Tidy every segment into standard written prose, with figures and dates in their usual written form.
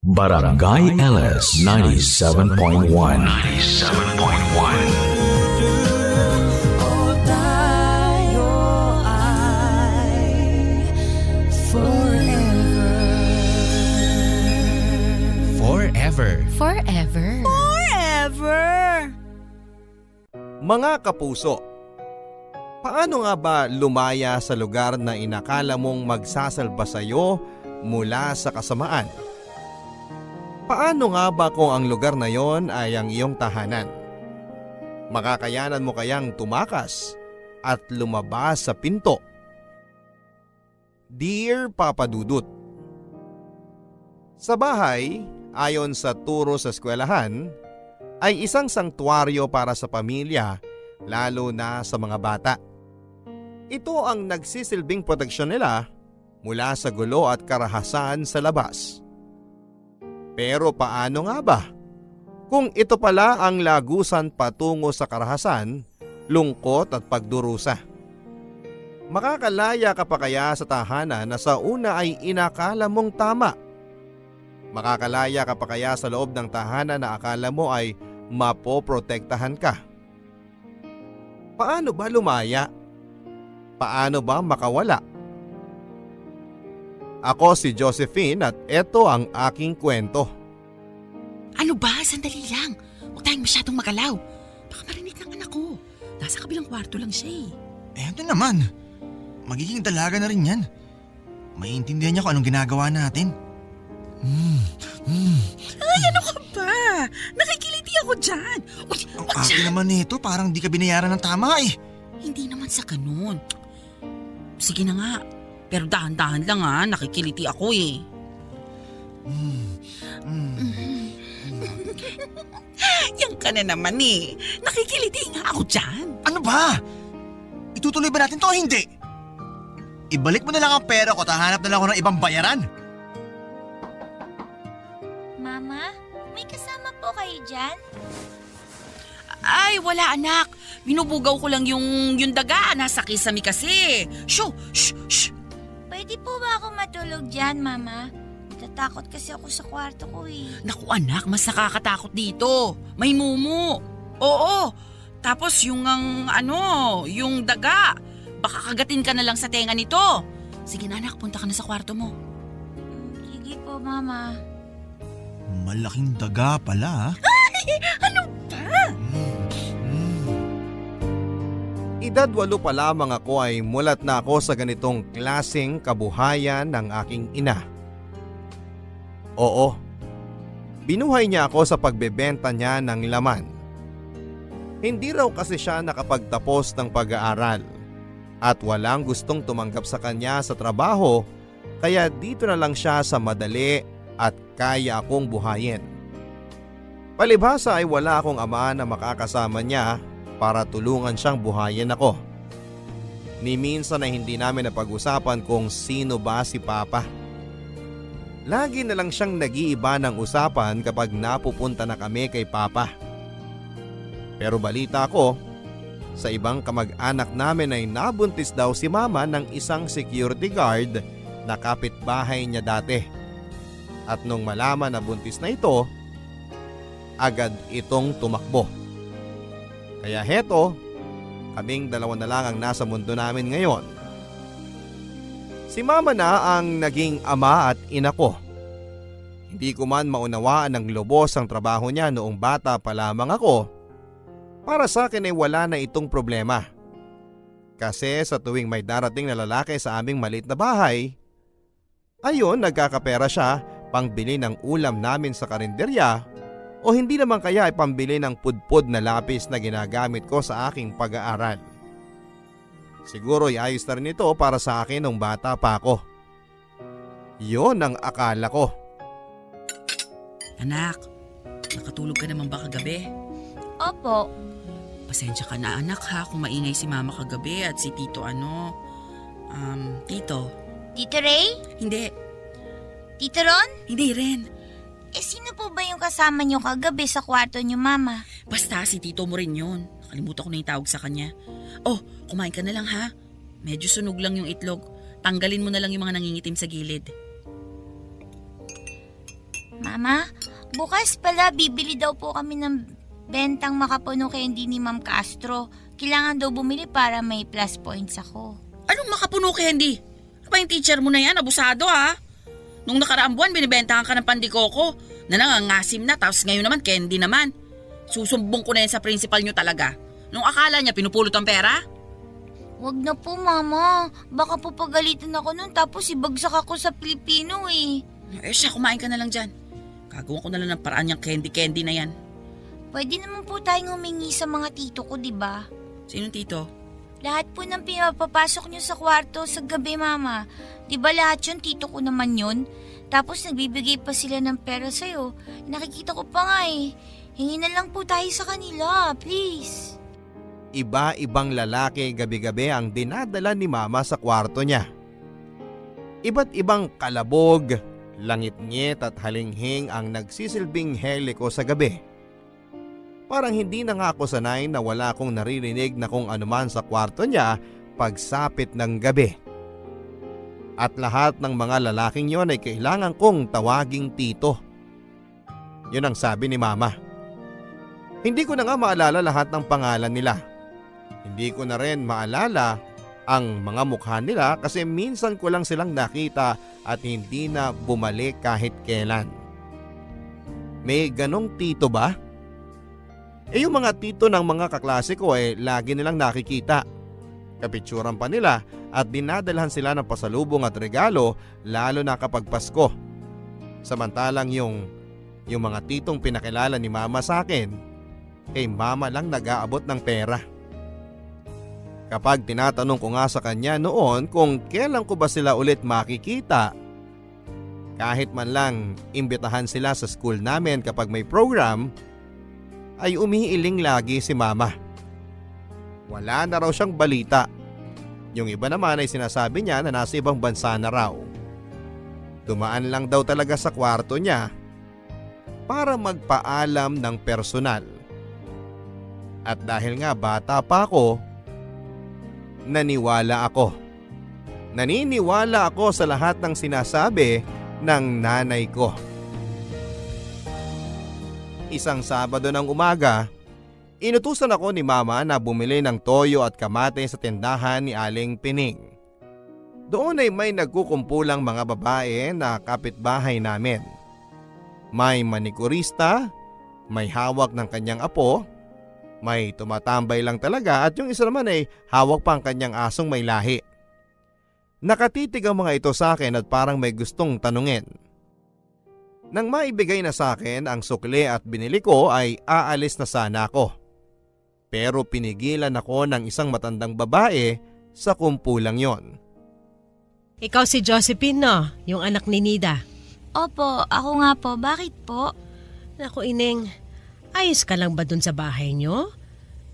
Barangay LS 97.1. 97.1. Tayo ay forever. Forever. Forever. Forever! Mga kapuso, paano nga ba lumaya sa lugar na inakala mong magsasalba sa'yo mula sa kasamaan? Paano nga ba kung ang lugar na yon ay ang iyong tahanan? Makakayanan mo kayang tumakas at lumabas sa pinto? Dear Papa Dudut, sa bahay, ayon sa turo sa eskwelahan, ay isang sangtuaryo para sa pamilya, lalo na sa mga bata. Ito ang nagsisilbing proteksyon nila mula sa gulo at karahasan sa labas. Pero paano nga ba? Kung ito pala ang lagusan patungo sa karahasan, lungkot at pagdurusa. Makakalaya ka pa kaya sa tahanan na sa una ay inakala mong tama? Makakalaya ka pa kaya sa loob ng tahanan na akala mo ay mapoprotektahan ka? Paano ba lumaya? Paano ba makawala? Ako si Josephine at ito ang aking kwento. Ano ba? Sandali lang. Huwag tayong masyadong magalaw. Baka marinig ng anak ko. Nasa kabilang kwarto lang siya eh. Ano naman? Magiging dalaga na rin yan. Maiintindihan niya kung anong ginagawa natin. Ay, ano ka ba? Nakikiliti ako dyan. Uy, Ang wag ate dyan. naman nito, parang di ka binayaran ng tama eh. Hindi naman sa ganun. Sige na nga. Pero dahan-dahan lang ha. Nakikiliti ako eh. Yan ka na naman eh. Nakikiliti nga ako dyan. Ano ba? Itutuloy ba natin to o hindi? Ibalik mo na lang ang pera ko at hahanap na lang ako ng ibang bayaran. Mama, may kasama po kayo dyan? Ay, wala anak. Binubugaw ko lang yung daga. Nasa kisame kasi. Shoo! Shh! Shh! Pwede po ba ako matulog dyan, Mama? Natatakot kasi ako sa kwarto ko eh. Naku anak, mas nakakatakot dito. May mumu. Oo. Tapos yung yung daga. Baka kagatin ka na lang sa tenga nito. Sige na anak, punta ka na sa kwarto mo. Sige po, Mama. Malaking daga pala. Ano ba? Edad 8 pa lamang ako ay mulat na ako sa ganitong klaseng kabuhayan ng aking ina. Oo, binuhay niya ako sa pagbebenta niya ng laman. Hindi raw kasi siya nakapagtapos ng pag-aaral at walang gustong tumanggap sa kanya sa trabaho, kaya dito na lang siya sa madali at kaya akong buhayin. Palibhasa ay wala akong ama na makakasama niya para tulungan siyang buhayin ako. Ni minsan ay hindi namin napag-usapan kung sino ba si Papa. Lagi na lang siyang nag-iiba ng usapan kapag napupunta na kami kay Papa. Pero balita ko, sa ibang kamag-anak namin ay nabuntis daw si Mama ng isang security guard na kapitbahay niya dati. At nung malaman na buntis na ito, agad itong tumakbo. Kaya heto, kaming dalawa na lang ang nasa mundo namin ngayon. Si Mama na ang naging ama at ina ko. Hindi ko man maunawaan ng lubos ang trabaho niya noong bata pa lamang ako. Para sa akin ay wala na itong problema. Kasi sa tuwing may darating na lalaki sa aming maliit na bahay, ayun nagkakapera siya pangbili ng ulam namin sa karinderya o hindi naman kaya ay pambili ng pudpud na lapis na ginagamit ko sa aking pag-aaral. Siguro ay ayos na rin ito para sa akin nung bata pa ako. Yun ang akala ko. Anak, nakatulog ka naman ba kagabi? Opo. Pasensya ka na anak ha kung maingay si Mama kagabi at si Tito Tito. Tito Ray? Hindi, Tito Ron? hindi rin. Sino po ba yung kasama niyo kagabi sa kwarto niyo, Mama? Basta si Tito mo rin yun. Nakalimutan ko na yung tawag sa kanya. Oh, kumain ka na lang ha. Medyo sunog lang yung itlog. Tanggalin mo na lang yung mga nangingitim sa gilid. Mama, bukas pala bibili daw po kami ng bentang makapuno candy ni Ma'am Castro. Kailangan daw bumili para may plus points ako. Anong makapuno candy? Ano ba yung teacher mo na yan? Abusado ha? Nung nakaraang buwan, binibentahan ka ng pandikoko na nangangasim na, tapos ngayon naman, candy naman. Susumbong ko na yan sa principal nyo talaga. Nung akala niya, pinupulot ang pera? Wag na po, Mama. Baka po pagalitan ako nun tapos ibagsak ako sa Pilipino eh. Siya, kumain ka na lang dyan. Gagawa ko na lang ng paraan yung candy na yan. Pwede naman po tayong humingi sa mga tito ko, di ba? Sinong tito? Lahat po ng pinapapasok nyo sa kwarto sa gabi, Mama. Di ba lahat yun, tito ko naman yun? Tapos nagbibigay pa sila ng pera sa'yo. Nakikita ko pa nga eh. Hingi na lang po tayo sa kanila, please. Iba-ibang lalaki gabi-gabi ang dinadala ni Mama sa kwarto niya. Iba't ibang kalabog, langit-ngit at halinghing ang nagsisilbing heliko sa gabi. Parang hindi na nga ako sanay na wala akong naririnig na kung anuman sa kwarto niya pagsapit ng gabi. At lahat ng mga lalaking yon ay kailangan kong tawaging tito. Yun ang sabi ni Mama. Hindi ko na nga maalala lahat ng pangalan nila. Hindi ko na rin maalala ang mga mukha nila kasi minsan ko lang silang nakita at hindi na bumalik kahit kailan. May ganong tito ba? Yung mga tito ng mga kaklase ko lagi nilang nakikita. Kapitsuran pa nila at dinadalhan sila ng pasalubong at regalo lalo na kapag Pasko. Samantalang yung mga titong pinakilala ni Mama sa akin, kay Mama lang nag-aabot ng pera. Kapag tinatanong ko nga sa kanya noon kung kailan ko ba sila ulit makikita, kahit man lang imbitahan sila sa school namin kapag may program, ay umiiling lagi si Mama. Wala na raw siyang balita. Yung iba naman ay sinasabi niya na nasa ibang bansa na raw. Dumaan lang daw talaga sa kwarto niya para magpaalam ng personal. At dahil nga bata pa ako, naniwala ako. Naniniwala ako sa lahat ng sinasabi ng nanay ko. Isang Sabado ng umaga, inutusan ako ni Mama na bumili ng toyo at kamate sa tindahan ni Aling Pining. Doon ay may nagkukumpulang mga babae na kapitbahay namin. May manikurista, may hawak ng kanyang apo, may tumatambay lang talaga at yung isa naman ay hawak pa ang kanyang asong may lahi. Nakatitig ang mga ito sa akin at parang may gustong tanungin. Nang maibigay na sa akin ang sukli at binili ko ay aalis na sana ako. Pero pinigilan ako ng isang matandang babae sa kumpulang yon. Ikaw si Josephine, no? Yung anak ni Nida. Opo, ako nga po. Bakit po? Naku, Ineng, ayos ka lang ba dun sa bahay nyo?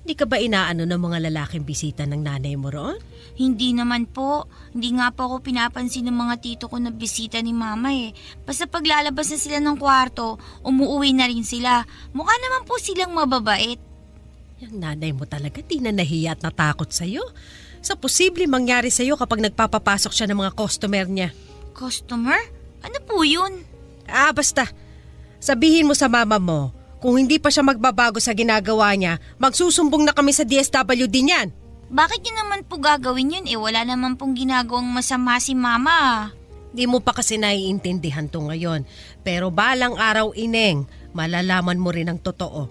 Di ka ba inaano ng mga lalaking bisita ng nanay mo roon? Hindi naman po. Hindi nga po ako pinapansin ng mga tito ko na bisita ni Mama eh. Basta paglalabas na sila ng kwarto, umuuwi na rin sila. Mukha naman po silang mababait. Yung nanay mo talaga di na nahiya at natakot sa'yo. Sa posible mangyari sa'yo kapag nagpapapasok siya ng mga customer niya. Customer? Ano po yun? Basta. Sabihin mo sa mama mo, kung hindi pa siya magbabago sa ginagawa niya, magsusumbong na kami sa DSWD niyan. Bakit yun naman po gagawin yun? Wala naman pong ginagawang masama si Mama. Di mo pa kasi naiintindihan to ngayon. Pero balang araw, Ineng, malalaman mo rin ang totoo.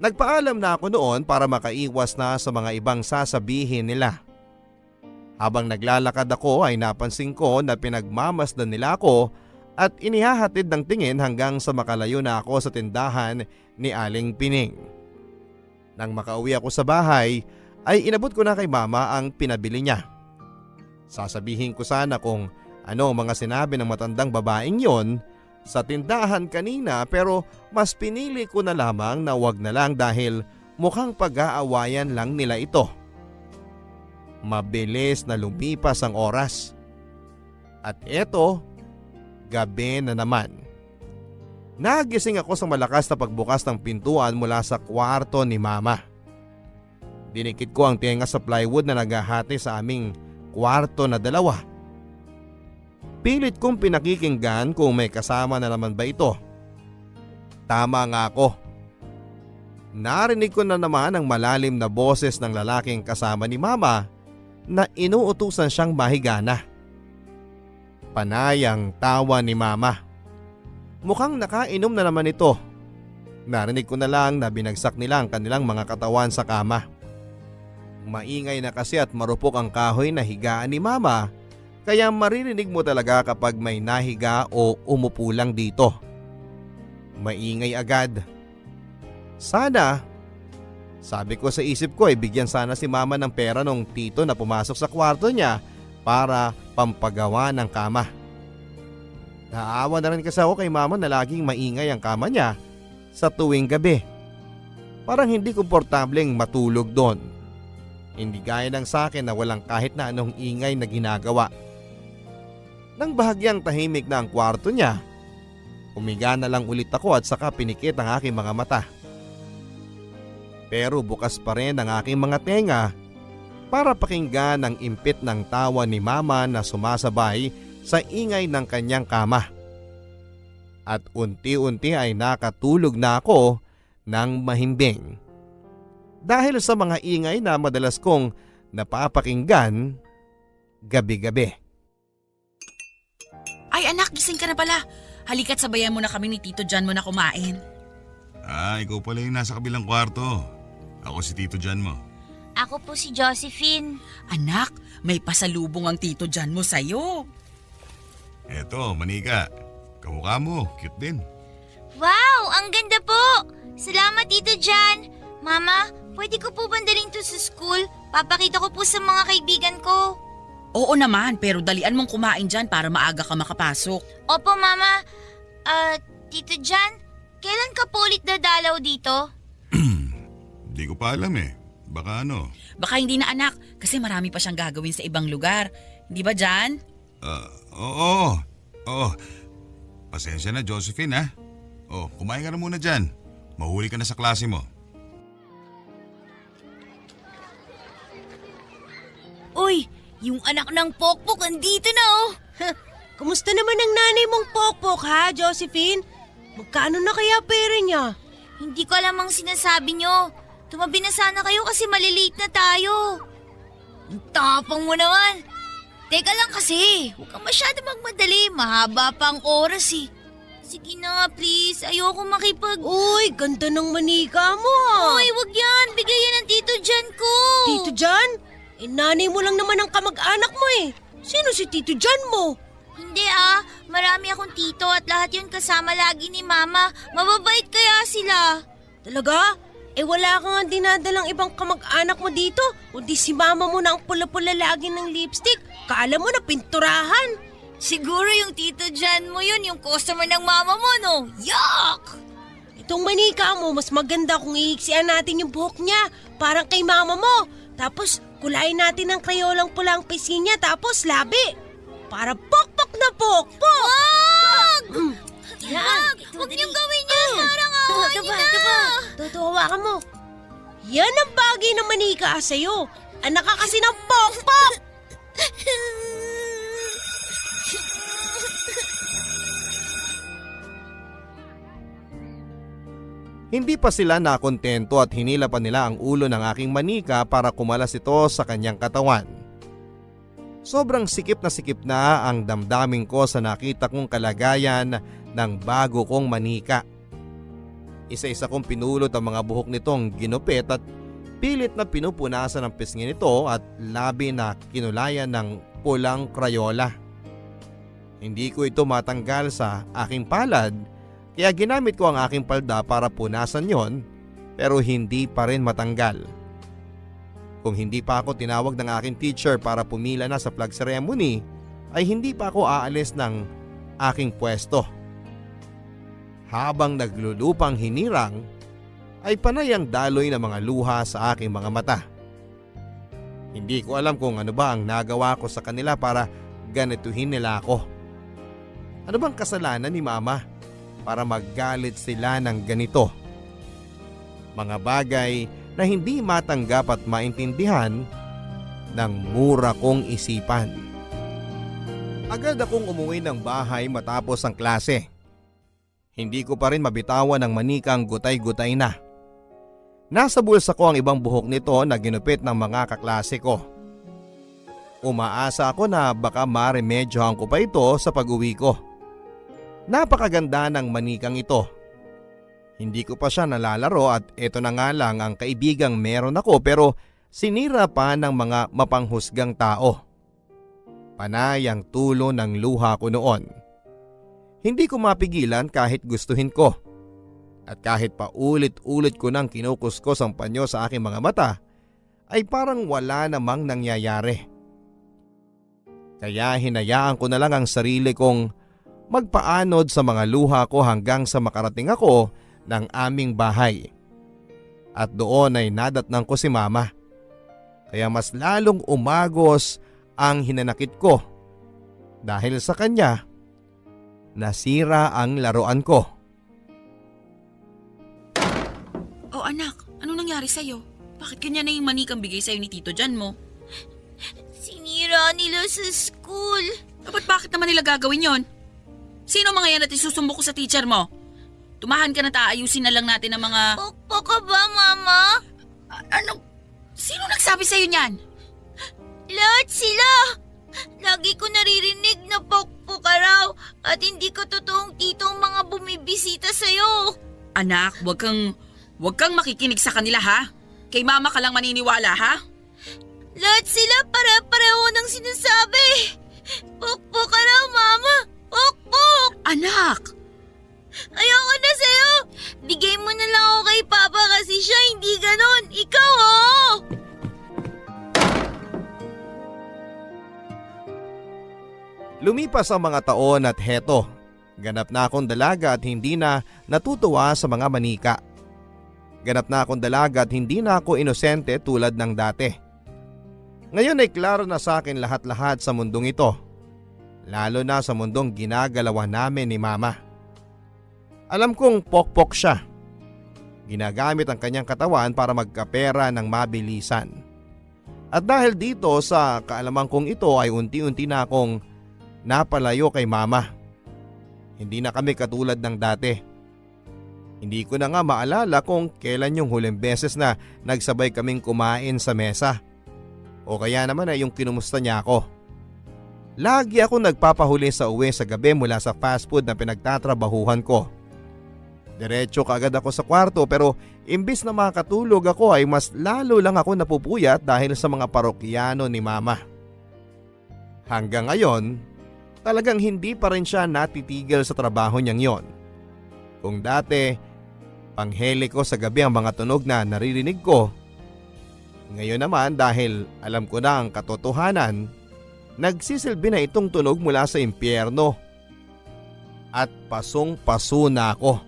Nagpaalam na ako noon para makaiwas na sa mga ibang sasabihin nila. Habang naglalakad ako ay napansin ko na pinagmamasdan nila ako at inihahatid ng tingin hanggang sa makalayo na ako sa tindahan ni Aling Pining. Nang makauwi ako sa bahay ay inabot ko na kay Mama ang pinabili niya. Sasabihin ko sana kung ano ang mga sinabi ng matandang babaeng yon sa tindahan kanina pero mas pinili ko na lamang na wag na lang dahil mukhang pag-aawayan lang nila ito. Mabilis na lumipas ang oras. At eto, gabi na naman. Nagising ako sa malakas na pagbukas ng pintuan mula sa kwarto ni Mama. Dinikit ko ang tenga sa plywood na naghahati sa aming kwarto na dalawa. Pilit kong pinakikinggan kung may kasama na naman ba ito. tama nga ako. Narinig ko na naman ang malalim na boses ng lalaking kasama ni Mama na inuutusan siyang mahigana. Panay ang tawa ni Mama. Mukhang nakainom na naman ito. Narinig ko na lang na binagsak nila ang kanilang mga katawan sa kama. Maingay na kasi at marupok ang kahoy na higaan ni Mama, kaya maririnig mo talaga kapag may nahiga o umupo lang dito. Maingay agad. Sana, sabi ko sa isip ko ay bigyan sana si Mama ng pera nung tito na pumasok sa kwarto niya para pampagawa ng kama. Naawa na rin kasi ako kay Mama na laging maingay ang kama niya sa tuwing gabi. Parang hindi komportableng matulog doon. Hindi gaya ng sa akin na walang kahit na anong ingay na ginagawa. Nang bahagyang tahimik na ang kwarto niya, humiga na lang ulit ako at saka pinikit ang aking mga mata. Pero bukas pa rin ang aking mga tenga para pakinggan ang impit ng tawa ni Mama na sumasabay sa ingay ng kanyang kama. At unti-unti ay nakatulog na ako ng mahimbing. Dahil sa mga ingay na madalas kong napapakinggan gabi-gabi. Ay anak, gising ka na pala. Halika't sabayan mo na kami ni Tito John mo na kumain. Ikaw pala yung nasa kabilang kwarto. Ako si Tito John mo. Ako po si Josephine. Anak, may pasalubong ang Tito John mo sa'yo. Eto, manika. Kamukha mo, cute din. Wow, ang ganda po! Salamat, Tito John. Mama, pwede ko po bandaling to sa school? Papakita ko po sa mga kaibigan ko. Oo naman, pero dalian mong kumain dyan para maaga ka makapasok. Opo, Mama. Tito John, kailan ka po ulit dadalaw dito? Hindi ko pa alam eh. Baka ano. Baka hindi na anak, kasi marami pa siyang gagawin sa ibang lugar. Hindi ba, John? Oo. Pasensya na, Josephine ha. Kumain ka na muna dyan. Mahuli ka na sa klase mo. Uy, yung anak ng Pokpok andito na oh. Kumusta naman ang nanay mong Pokpok ha, Josephine? Magkano na kaya pera niya? Hindi ko alam ang sinasabi nyo. Tumabi na sana kayo kasi malilate na tayo. Ang tapang mo naman. Teka lang kasi, huwag kang masyado magmadali. Mahaba pa ang oras eh. Sige na, please. Ayoko makipag... Uy, ganda ng manika mo ha. Uy, wag yan. Bigay yan ng Tito John ko. Tito John? Nanay mo lang naman ang kamag-anak mo eh. Sino si Tito John mo? Hindi marami akong tito at lahat yun kasama lagi ni Mama. Mababait kaya sila. Talaga? Wala ka nga dinadalang ibang kamag-anak mo dito. Kundi si Mama mo na ang pula-pula lagi ng lipstick. Kaala mo na pinturahan. Siguro yung Tito John mo yun, yung customer ng mama mo, no? Yuck! Itong manika mo, mas maganda kung iiksian natin yung buhok niya. Parang kay Mama mo. Tapos kulayin natin ng krayolang pula ang pisngi niya, tapos labi. Para pokpok na pokpok! Wag! Yan. Huwag niyong gawin yan. Parang awa niyo na. Tutuwa ka mo. Yan ang bagay na manika sa'yo. Anak ka kasi ng pokpok! Hindi pa sila nakontento at hinila pa nila ang ulo ng aking manika para kumalas ito sa kanyang katawan. Sobrang sikip na ang damdamin ko sa nakita kong kalagayan ng bago kong manika. Isa-isa kong pinulot ang mga buhok nitong ginupit at pilit na pinupunasan ang pisngi nito at labi na kinulayan ng pulang krayola. Hindi ko ito matanggal sa aking palad, kaya ginamit ko ang aking palda para punasan yon, pero hindi pa rin matanggal. Kung hindi pa ako tinawag ng aking teacher para pumila na sa flag ceremony, ay hindi pa ako aalis ng aking pwesto. Habang naglulupang hinirang, ay panay ang daloy ng mga luha sa aking mga mata. Hindi ko alam kung ano ba ang nagawa ko sa kanila para ganituhin nila ako. Ano bang kasalanan ni Mama para maggalit sila ng ganito? Mga bagay na hindi matanggap at maintindihan ng mura kong isipan. Agad akong umuwi ng bahay matapos ang klase. Hindi ko pa rin mabitawan ang manikang gutay-gutay na. Nasa bulsa ko ang ibang buhok nito na ginupit ng mga kaklase ko. Umaasa ako na baka maremedyohan ko pa ito sa pag-uwi ko. Napakaganda ng manikang ito. Hindi ko pa siya nalalaro at ito na nga lang ang kaibigang meron ako pero sinira pa ng mga mapanghusgang tao. Panay ang tulo ng luha ko noon. Hindi ko mapigilan kahit gustuhin ko. At kahit pa ulit-ulit ko nang kinukuskos ang panyo sa aking mga mata, ay parang wala namang nangyayari. Kaya hinayaan ko na lang ang sarili kong magpaanod sa mga luha ko hanggang sa makarating ako ng aming bahay. At doon ay nadatnang ko si Mama. Kaya mas lalong umagos ang hinanakit ko. Dahil sa kanya, nasira ang laruan ko. Oh anak, anong nangyari sa'yo? Bakit ganyan na yung manikang bigay sa'yo ni Tito Jan mo? Sinira nila sa school. Bakit naman nila gagawin yon? Sino mga yan at isusumbo ko sa teacher mo? Tumahan ka na taayusin na lang natin ang mga... Pokpok ka ba, Mama? Ano? Sino nagsabi sa'yo niyan? Lahat sila. Lagi ko naririnig na pokpok ka raw at hindi ko totoong titong mga bumibisita sa'yo. Anak, wag kang makikinig sa kanila ha? Kay Mama ka lang maniniwala ha? Lahat sila pare-pareho ng sinasabi. Pokpok ka raw, Mama. Pokpok! Anak! Ayoko na sa'yo. Bigay mo na lang ako kay Papa kasi siya hindi ganon. Ikaw oh! Lumipas ang mga taon at heto, ganap na akong dalaga at hindi na natutuwa sa mga manika. Ganap na akong dalaga at hindi na ako inosente tulad ng dati. Ngayon ay klaro na sa akin lahat-lahat sa mundong ito. Lalo na sa mundong ginagalawa namin ni Mama. Alam kong pokpok siya. Ginagamit ang kanyang katawan para magkapera ng mabilisan. At dahil dito sa kaalaman kong ito ay unti-unti na akong napalayo kay Mama. Hindi na kami katulad ng dati. Hindi ko na nga maalala kung kailan yung huling beses na nagsabay kaming kumain sa mesa. O kaya naman ay yung kinumusta niya ako. Lagi ako nagpapahuli sa uwi sa gabi mula sa fast food na pinagtatrabahuhan ko. Diretso kaagad ako sa kwarto pero imbis na makatulog ako ay mas lalo lang ako napupuyat dahil sa mga parokyano ni Mama. Hanggang ngayon, talagang hindi pa rin siya natitigil sa trabaho niyang yon. Kung dati, panghele ko sa gabi ang mga tunog na naririnig ko. Ngayon naman dahil alam ko na ang katotohanan, nagsisilbi na itong tunog mula sa impyerno. At pasong-paso na ako.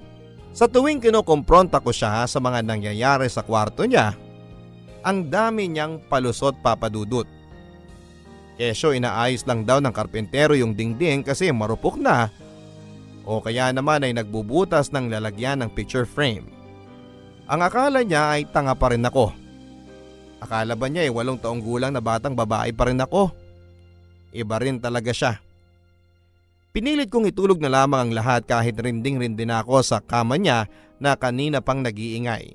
Sa tuwing kinokompronta ko siya sa mga nangyayari sa kwarto niya, ang dami niyang palusot papadudot. Kesyo inaayos lang daw ng karpentero yung dingding kasi marupok na o kaya naman ay nagbubutas ng lalagyan ng picture frame. Ang akala niya ay tanga pa rin ako. Akala ba niya ay 8 taong gulang na batang babae pa rin ako? Iba rin talaga siya. Pinilit kong itulog na lamang ang lahat kahit rinding-rindi na ako sa kama niya na kanina pang nag-iingay.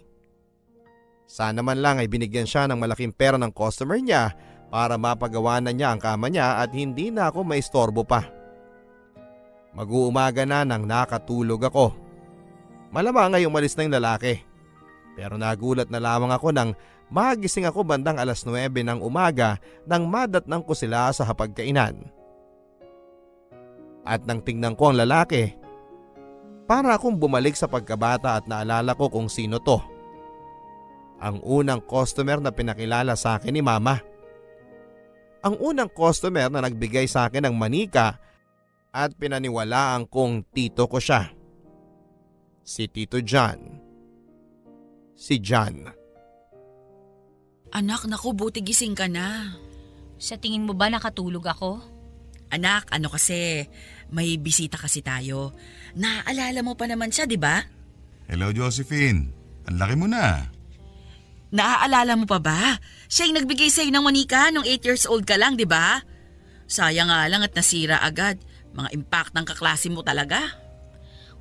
Sana man lang ay binigyan siya ng malaking pera ng customer niya para mapagawa na niya ang kama niya at hindi na ako maistorbo pa. Mag-uumaga na nang nakatulog ako. Malamang ay umalis na yung lalaki. Pero nagulat na lamang ako nang magising ako bandang 9:00 ng umaga nang madatnang ko sila sa hapagkainan. At nang tingnan ko ang lalaki, para akong bumalik sa pagkabata at naalala ko kung sino to. Ang unang customer na pinakilala sa akin ni Mama. Ang unang customer na nagbigay sa akin ng manika at pinaniwalaan kong tito ko siya. Si Tito Jan. Si Jan. Anak, naku, buti gising ka na. Sa tingin mo ba nakatulog ako? Anak, ano kasi, may bisita kasi tayo. Naaalala mo pa naman siya, di ba? Hello Josephine, ang laki mo na. Naaalala mo pa ba? Siya yung nagbigay sa'yo ng manika nung 8 years old ka lang, di ba? Sayang nga lang at nasira agad. Mga impact ng kaklase mo talaga.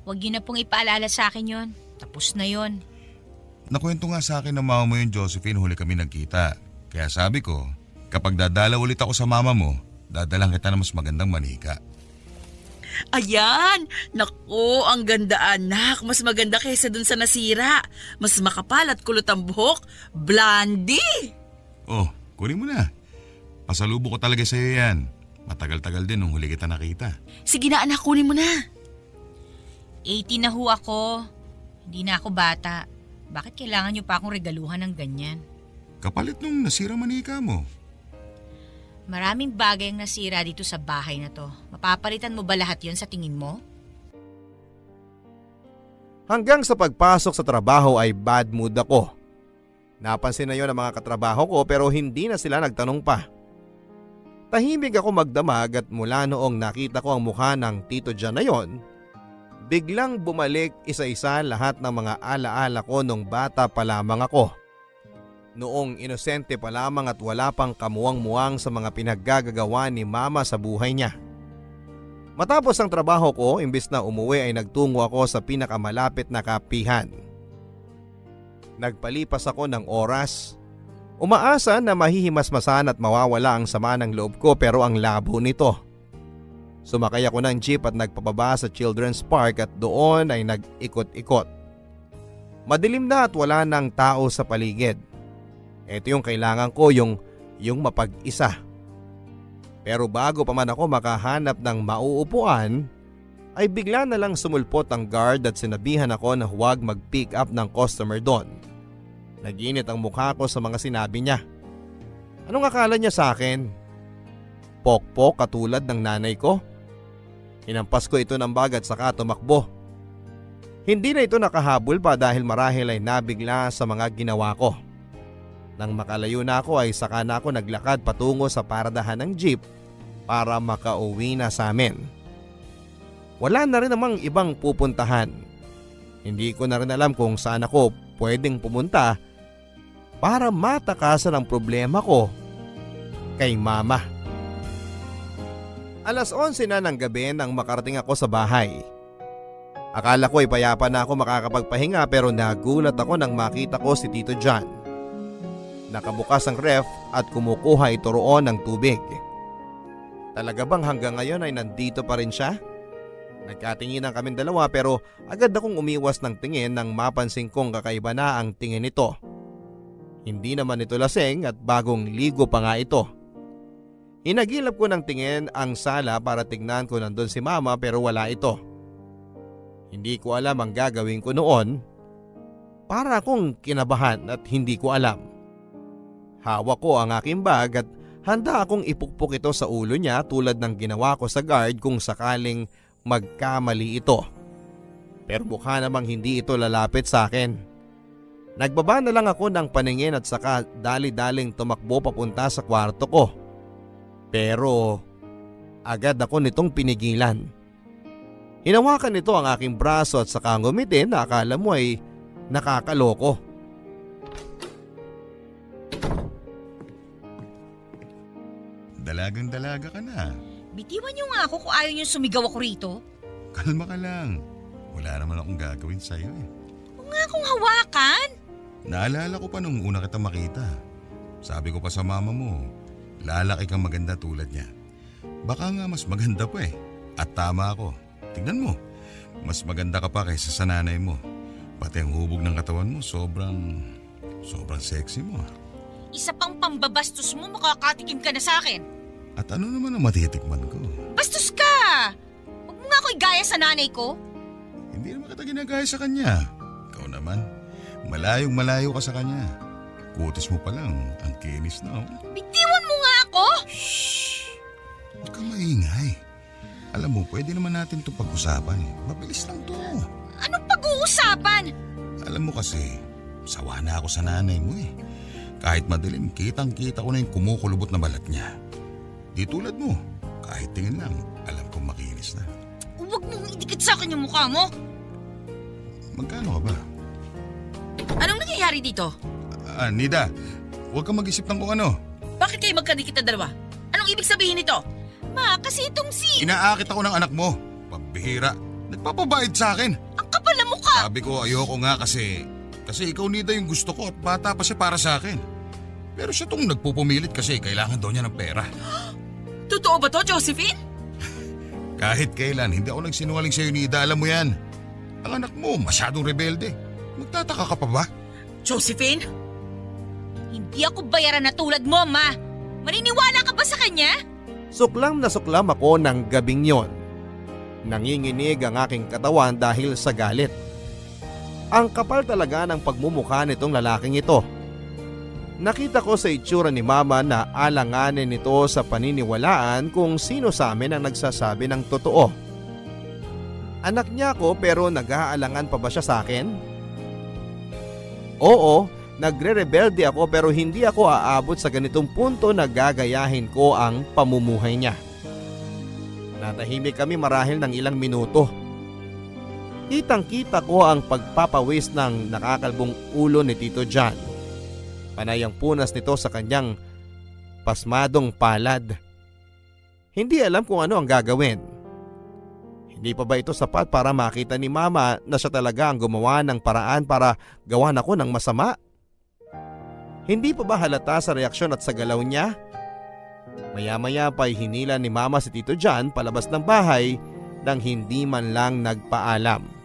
Huwag yun na pong ipaalala sa akin yon. Tapos na yon. Nakwento nga sa akin ng mama mo yung Josephine huli kami nagkita. Kaya sabi ko, kapag dadala ulit ako sa mama mo, dadalang kita ng mas magandang manika. Ayan! Naku, ang ganda anak. Mas maganda kaysa dun sa nasira. Mas makapal at kulot ang buhok. Blondie! Oh, kunin mo na. Pasalubo ko talaga sa'yo yan. Matagal-tagal din nung huli kita nakita. Sige na anak, kunin mo na. 18 na ho ako. Hindi na ako bata. Bakit kailangan niyo pa akong regaluhan ng ganyan? Kapalit nung nasira manika mo. Maraming bagay ang nasira dito sa bahay na to. Mapapalitan mo ba lahat yon sa tingin mo? Hanggang sa pagpasok sa trabaho ay bad mood ako. Napansin na yon ng mga katrabaho ko pero hindi na sila nagtanong pa. Tahimik ako magdamag at mula noong nakita ko ang mukha ng Tito John na yon, biglang bumalik isa-isa lahat ng mga alaala ko nung bata pa lamang ako. Noong inosente pa lamang at wala pang kamuwang-muwang sa mga pinaggagawa ni mama sa buhay niya. Matapos ang trabaho ko, imbis na umuwi ay nagtungo ako sa pinakamalapit na kapihan. Nagpalipas ako ng oras. Umaasa na mahihimasmasan at mawawala ang sama ng loob ko pero ang labo nito. Sumakay ako ng jeep at nagpababa sa Children's Park at doon ay nag-ikot-ikot. Madilim na at wala nang tao sa paligid. Ito yung kailangan ko, yung mapag-isa. Pero bago pa man ako makahanap ng mauupuan, ay bigla na lang sumulpot ang guard at sinabihan ako na huwag mag-pick up ng customer doon. Naginit ang mukha ko sa mga sinabi niya. Anong akala niya sa akin? Pokpok katulad ng nanay ko? Hinampas ko ito ng bag at saka tumakbo. Hindi na ito nakahabol pa dahil marahil ay nabigla sa mga ginawa ko. Nang makalayo na ako ay saka na ako naglakad patungo sa paradahan ng jeep para makauwi na sa amin. Wala na rin namang ibang pupuntahan. Hindi ko na rin alam kung saan ako pwedeng pumunta para matakasan ang problema ko kay mama. Alas 11 na ng gabi nang makarating ako sa bahay. Akala ko ay payapa na ako makakapagpahinga pero nagulat ako nang makita ko si Tito John. Nakabukas ang ref at kumukuha ito roon ng tubig. Talaga bang hanggang ngayon ay nandito pa rin siya? Nagkatinginan kaming dalawa pero agad akong umiwas ng tingin nang mapansin kong kakaiba na ang tingin nito. Hindi naman ito lasing at bagong ligo pa nga ito. Hinagilap ko ng tingin ang sala para tignan ko nandun si mama pero wala ito. Hindi ko alam ang gagawin ko noon. Para akong kinabahan at hindi ko alam. Hawak ko ang aking bag at handa akong ipukpok ito sa ulo niya tulad ng ginawa ko sa guard kung sakaling magkamali ito. Pero mukha namang hindi ito lalapit sa akin. Nagbaba na lang ako ng paningin at saka dali-daling tumakbo papunta sa kwarto ko. Pero agad ako nitong pinigilan. Hinawakan nito ang aking braso at saka ngumiti na akala mo ay nakakaloko. Dalagang-dalaga ka na. Bitiwan niyo nga ako kung ayaw niyo sumigaw ako rito. Kalma ka lang. Wala naman akong gagawin sa'yo eh. Huwag nga akong hawakan. Naalala ko pa nung una kita makita. Sabi ko pa sa mama mo, lalaki kang maganda tulad niya. Baka nga mas maganda pa eh. At tama ako. Tingnan mo, mas maganda ka pa kaysa sa nanay mo. Pati ang hubog ng katawan mo, sobrang sexy mo. Isa pang pambabastos mo, makakatikim ka na sa akin. At ano naman ang matitikman ko? Bastos ka! Huwag mo nga ako igaya sa nanay ko. Hindi naman kita ginagaya sa kanya. Ikaw naman, malayo ka sa kanya. Kutis mo pa lang, ang kinis na. Bitiwan mo nga ako! Shhh! Huwag kang maingay. Alam mo, pwede naman natin ito pag-usapan. Mabilis lang to. Anong pag-uusapan? Alam mo kasi, sawa na ako sa nanay mo eh. Kahit madilim, kitang-kita ko na yung kumukulubot na balat niya. Di tulad mo, kahit tingin lang, alam kong makinis na. Huwag mong idikit sa akin yung mukha mo. Magkano ka ba? Anong nangyayari dito? Nida, huwag kang mag-isip ng kung ano. Bakit kayo magkadikit na dalawa? Anong ibig sabihin nito? Ma, kasi itong si... Inaakit ako ng anak mo. Pambihira. Nagpapabayad sa akin. Ang kapal na mukha! Sabi ko ayoko nga kasi ikaw Nida yung gusto ko at bata pa siya para sa akin. Pero siya tong nagpupumilit kasi kailangan daw niya ng pera. Totoo ba to, Josephine? Kahit kailan, hindi ako nagsinungaling sa'yo Nida, alam mo yan. Ang anak mo masyadong rebelde. Magtataka ka pa ba? Josephine? Hindi ako bayaran na tulad mo, Ma. Maniniwala ka ba sa kanya? Suklam na suklam ako ng gabing yon. Nanginginig ang aking katawan dahil sa galit. Ang kapal talaga ng pagmumukha nitong lalaking ito. Nakita ko sa itsura ni Mama na alanganin nito sa paniniwalaan kung sino sa amin ang nagsasabi ng totoo. Anak niya ako pero nag-aalangan pa ba siya sa akin? Oo, nagre-rebelde ako pero hindi ako aabot sa ganitong punto na gagayahin ko ang pamumuhay niya. Natahimik kami marahil ng ilang minuto. Kitang-kita ko ang pagpapawis ng nakakalbong ulo ni Tito John. Panay ang punas nito sa kanyang pasmadong palad. Hindi alam kung ano ang gagawin. Hindi pa ba ito sapat para makita ni Mama na siya talaga ang gumawa ng paraan para gawan ako ng masama? Hindi pa ba halata sa reaksyon at sa galaw niya? Maya-maya pa'y hinila ni Mama si Tito John palabas ng bahay nang hindi man lang nagpaalam.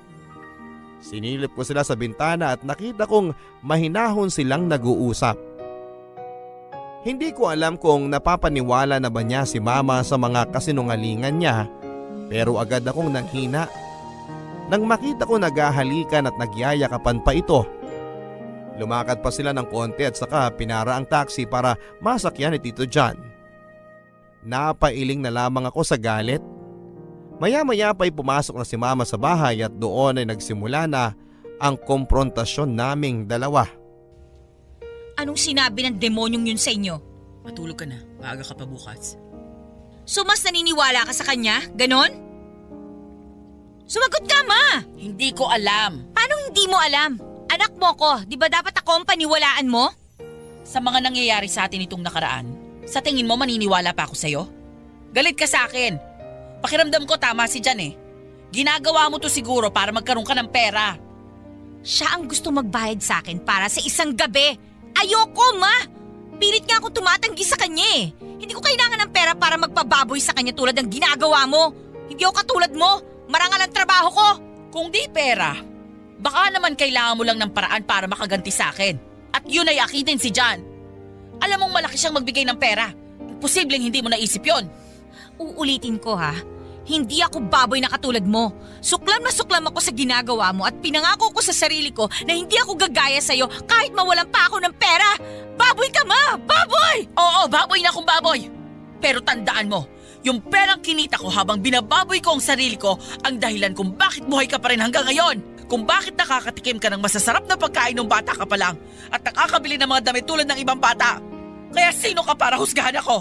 Sinilip ko sila sa bintana at nakita kong mahinahon silang nag-uusap. Hindi ko alam kung napapaniwala na ba niya si Mama sa mga kasinungalingan niya, pero agad akong nanghina nang makita ko naghahalikan at nagyayakapan pa ito. Lumakad pa sila ng konti at saka pinara ang taxi para masakyan ni Tito John. Napailing na lamang ako sa galit. Maya-maya pa'y pumasok na si Mama sa bahay at doon ay nagsimula na ang komprontasyon naming dalawa. Anong sinabi ng demonyong yun sa inyo? Matulog ka na, maaga ka pa bukas. So mas naniniwala ka sa kanya? Ganon? Sumagot ka, Ma! Hindi ko alam. Paano hindi mo alam? Anak mo ko, di ba dapat ako ang paniwalaan mo? Sa mga nangyayari sa atin itong nakaraan, sa tingin mo maniniwala pa ako sa'yo? Galit ka sa akin. Pakiramdam ko tama si Jan eh. Ginagawa mo to siguro para magkaroon ka ng pera. Siya ang gusto magbayad sa akin para sa isang gabi. Ayoko, Ma! Pilit nga ako tumatanggi sa kanya eh. Hindi ko kailangan ng pera para magpababoy sa kanya tulad ng ginagawa mo. Hindi ako katulad mo. Marangal ang trabaho ko. Kung di pera, baka naman kailangan mo lang ng paraan para makaganti sa akin. At yun ay akitin si Jan. Alam mong malaki siyang magbigay ng pera. Posibleng hindi mo naisip yon. Uulitin ko ha. Hindi ako baboy na katulad mo. Suklam na suklam ako sa ginagawa mo at pinangako ko sa sarili ko na hindi ako gagaya sa'yo kahit mawalan pa ako ng pera. Baboy ka, Ma! Baboy! Oo, baboy na akong baboy. Pero tandaan mo, yung perang kinita ko habang binababoy ko ang sarili ko ang dahilan kung bakit buhay ka pa rin hanggang ngayon. Kung bakit nakakatikim ka ng masasarap na pagkain ng bata ka pa lang at nakakabili ng mga damit tulad ng ibang bata. Kaya sino ka para husgahan ako?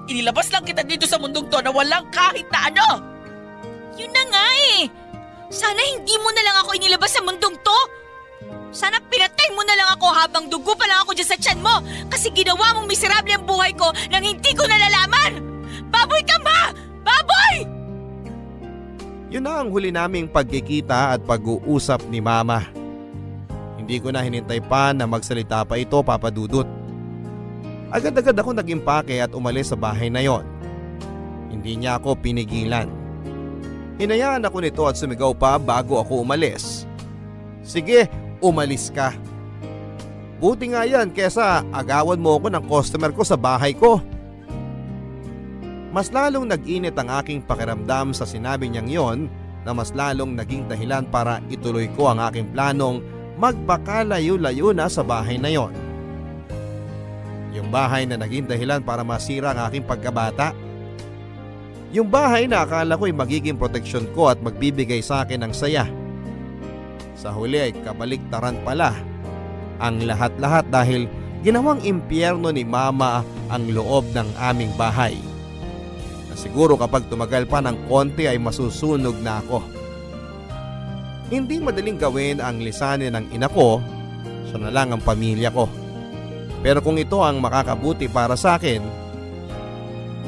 Inilabas lang kita dito sa mundong to na walang kahit na ano. Yun na nga eh. Sana hindi mo na lang ako inilabas sa mundong to. Sana pinatay mo na lang ako habang dugo pa lang ako dyan sa tiyan mo kasi ginawa mong miserable ang buhay ko nang hindi ko nalalaman. Baboy ka, Ma! Baboy! Yun na ang huli naming pagkikita at pag-uusap ni Mama. Hindi ko na hinintay pa na magsalita pa ito, Papa Dudut. Agad-agad ako nag-impake at umalis sa bahay na yon. Hindi niya ako pinigilan. Hinayaan ako nito at sumigaw pa bago ako umalis. Sige, umalis ka. Buti nga yan kesa agawan mo ako ng customer ko sa bahay ko. Mas lalong nag-init ang aking pakiramdam sa sinabi niyang yon na mas lalong naging dahilan para ituloy ko ang aking planong magpakalayo-layo na sa bahay na yon. Yung bahay na naging dahilan para masira ang aking pagkabata. Yung bahay na akala ko'y magiging proteksyon ko at magbibigay sa akin ng saya. Sa huli ay kabaligtaran pala ang lahat-lahat dahil ginawang impyerno ni Mama ang loob ng aming bahay. Na siguro kapag tumagal pa ng konti ay masusunog na ako. Hindi madaling gawin ang lisanin ng ina ko, siya na lang ang pamilya ko. Pero kung ito ang makakabuti para sa akin,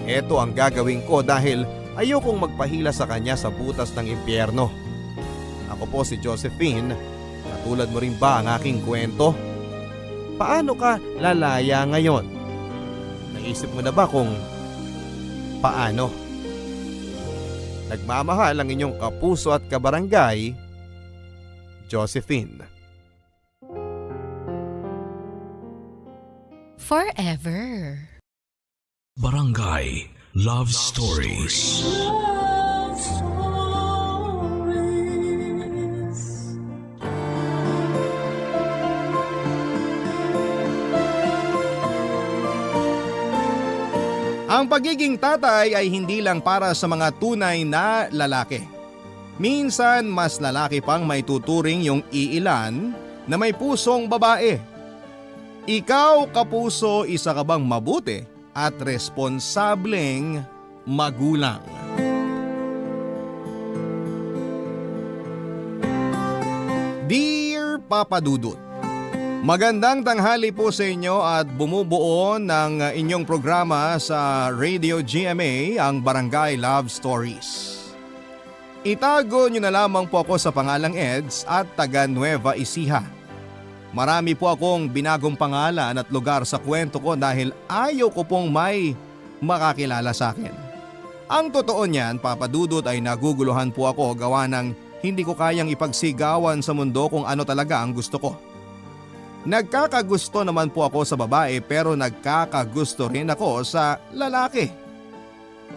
ito ang gagawin ko dahil ayokong magpahila sa kanya sa butas ng impyerno. Ako po si Josephine. Katulad mo rin ba ang aking kwento? Paano ka lalaya ngayon? Naisip mo na ba kung paano? Nagmamahal ang inyong kapuso at kabarangay, Josephine. Forever. Barangay Love Stories. Ang pagiging tatay ay hindi lang para sa mga tunay na lalaki. Minsan mas lalaki pang may tuturing yung iilan na may pusong babae. Ikaw, kapuso, isa ka bang mabuti at responsableng magulang? Dear Papa Dudut, magandang tanghali po sa inyo at bumubuo ng inyong programa sa Radio GMA, ang Barangay Love Stories. Itago nyo na lamang po ako sa pangalang Eds at taga Nueva Ecija. Marami po akong binagong pangalan at lugar sa kwento ko dahil ayaw ko pong may makakilala sa akin. Ang totoo niyan, Papa Dudut, ay naguguluhan po ako gawa ng hindi ko kayang ipagsigawan sa mundo kung ano talaga ang gusto ko. Nagkakagusto naman po ako sa babae pero nagkakagusto rin ako sa lalaki.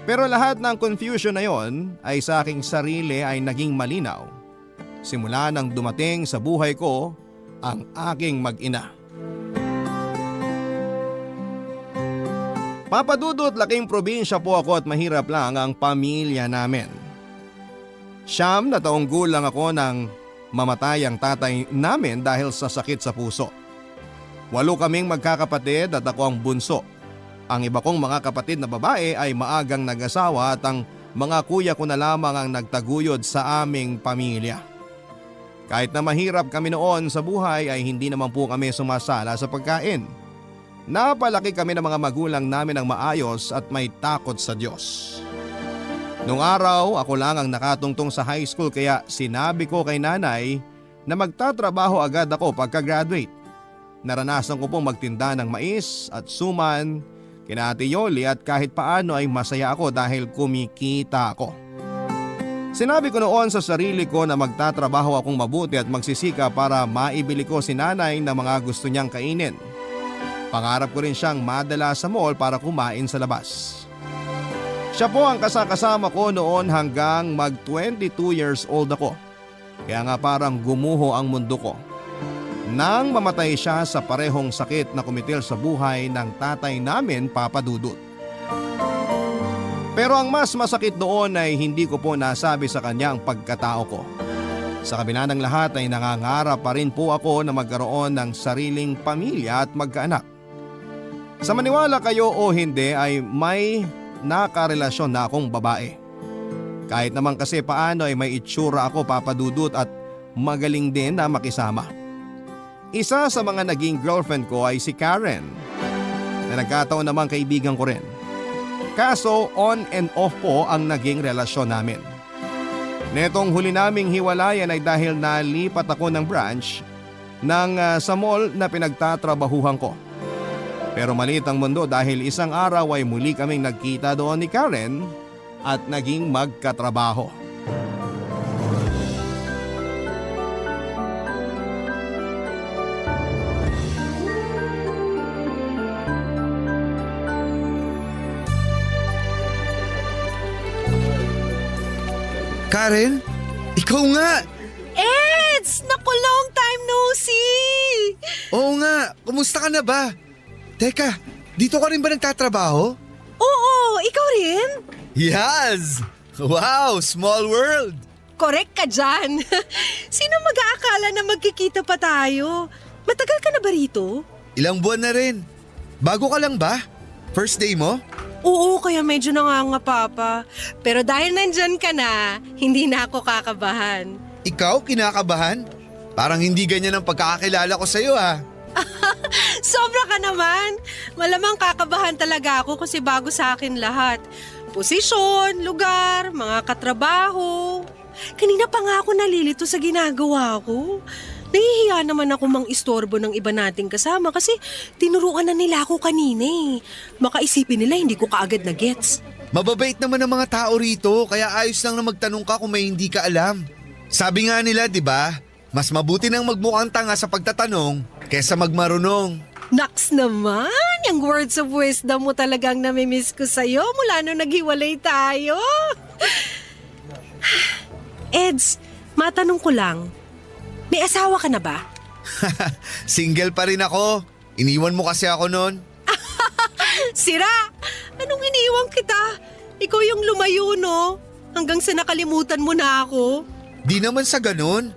Pero lahat ng confusion na yon ay sa aking sarili ay naging malinaw. Simula nang dumating sa buhay ko ang aking mag-ina. Papa Dudut, laking probinsya po ako at mahirap lang ang pamilya namin. 9 na taong gulang ako nang mamatay ang tatay namin dahil sa sakit sa puso. 8 kaming magkakapatid at ako ang bunso. Ang iba kong mga kapatid na babae ay maagang nag-asawa at ang mga kuya ko na lamang ang nagtaguyod sa aming pamilya. Kahit na mahirap kami noon sa buhay ay hindi naman po kami sumasala sa pagkain. Napalaki kami ng mga magulang namin ng maayos at may takot sa Diyos. Nung araw, ako lang ang nakatungtong sa high school kaya sinabi ko kay nanay na magtatrabaho agad ako pagka-graduate. Naranasan ko pong magtinda ng mais at suman, kina Ate Yoli at kahit paano ay masaya ako dahil kumikita ako. Sinabi ko noon sa sarili ko na magtatrabaho akong mabuti at magsisika para maibili ko si nanay na mga gusto niyang kainin. Pangarap ko rin siyang madala sa mall para kumain sa labas. Siya po ang kasakasama ko noon hanggang mag 22 years old ako. Kaya nga parang gumuho ang mundo ko. Nang mamatay siya sa parehong sakit na kumitil sa buhay ng tatay namin, Papa Dudut. Pero ang mas masakit doon ay hindi ko po nasabi sa kanya ang pagkatao ko. Sa kabila ng lahat ay nangangarap pa rin po ako na magkaroon ng sariling pamilya at magkaanak. Sa maniwala kayo o hindi ay may nakarelasyon na akong babae. Kahit naman kasi paano ay may itsura ako, Papa Dudut, at magaling din na makisama. Isa sa mga naging girlfriend ko ay si Karen, na nagkataon namang kaibigan ko rin. Kaso on and off po ang naging relasyon namin. Netong huli naming hiwalayan ay dahil nalipat ako ng branch sa mall na pinagtatrabahuhan ko. Pero maliit ang mundo dahil isang araw ay muli kaming nagkita doon ni Karen at naging magkatrabaho. Karen? Ikaw nga! Eds! Naku, long time no see! Oo nga, kumusta ka na ba? Teka, dito ka rin ba nagtatrabaho? Oo, ikaw rin? Yes! Wow, small world! Correct ka dyan. Sino mag-aakala na magkikita pa tayo? Matagal ka na ba rito? Ilang buwan na rin. Bago ka lang ba? First day mo? Oo, kaya medyo nangangapa. Pero dahil nandyan ka na, hindi na ako kakabahan. Ikaw, kinakabahan? Parang hindi ganyan ang pagkakakilala ko sa'yo ah. Sobra ka naman. Malamang kakabahan talaga ako kasi bago sa akin lahat. Posisyon, lugar, mga katrabaho. Kanina pa nga ako nalilito sa ginagawa ko. Nahihiya naman ako mang-istorbo ng iba nating kasama kasi tinuruan na nila ako kanina eh. Makaisipin nila hindi ko kaagad na gets. Mababait naman ang mga tao rito, kaya ayos lang na magtanong ka kung may hindi ka alam. Sabi nga nila, di ba? Mas mabuti nang magmukhang tanga sa pagtatanong kesa magmarunong. Naks naman! Yung words of wisdom mo talagang namimiss ko sa'yo mula nung naghiwalay tayo. Eds, matanong ko lang, may asawa ka na ba? Single pa rin ako. Iniwan mo kasi ako noon. Sira! Anong iniwan kita? Ikaw yung lumayo, no? Hanggang sa nakalimutan mo na ako. Di naman sa ganun.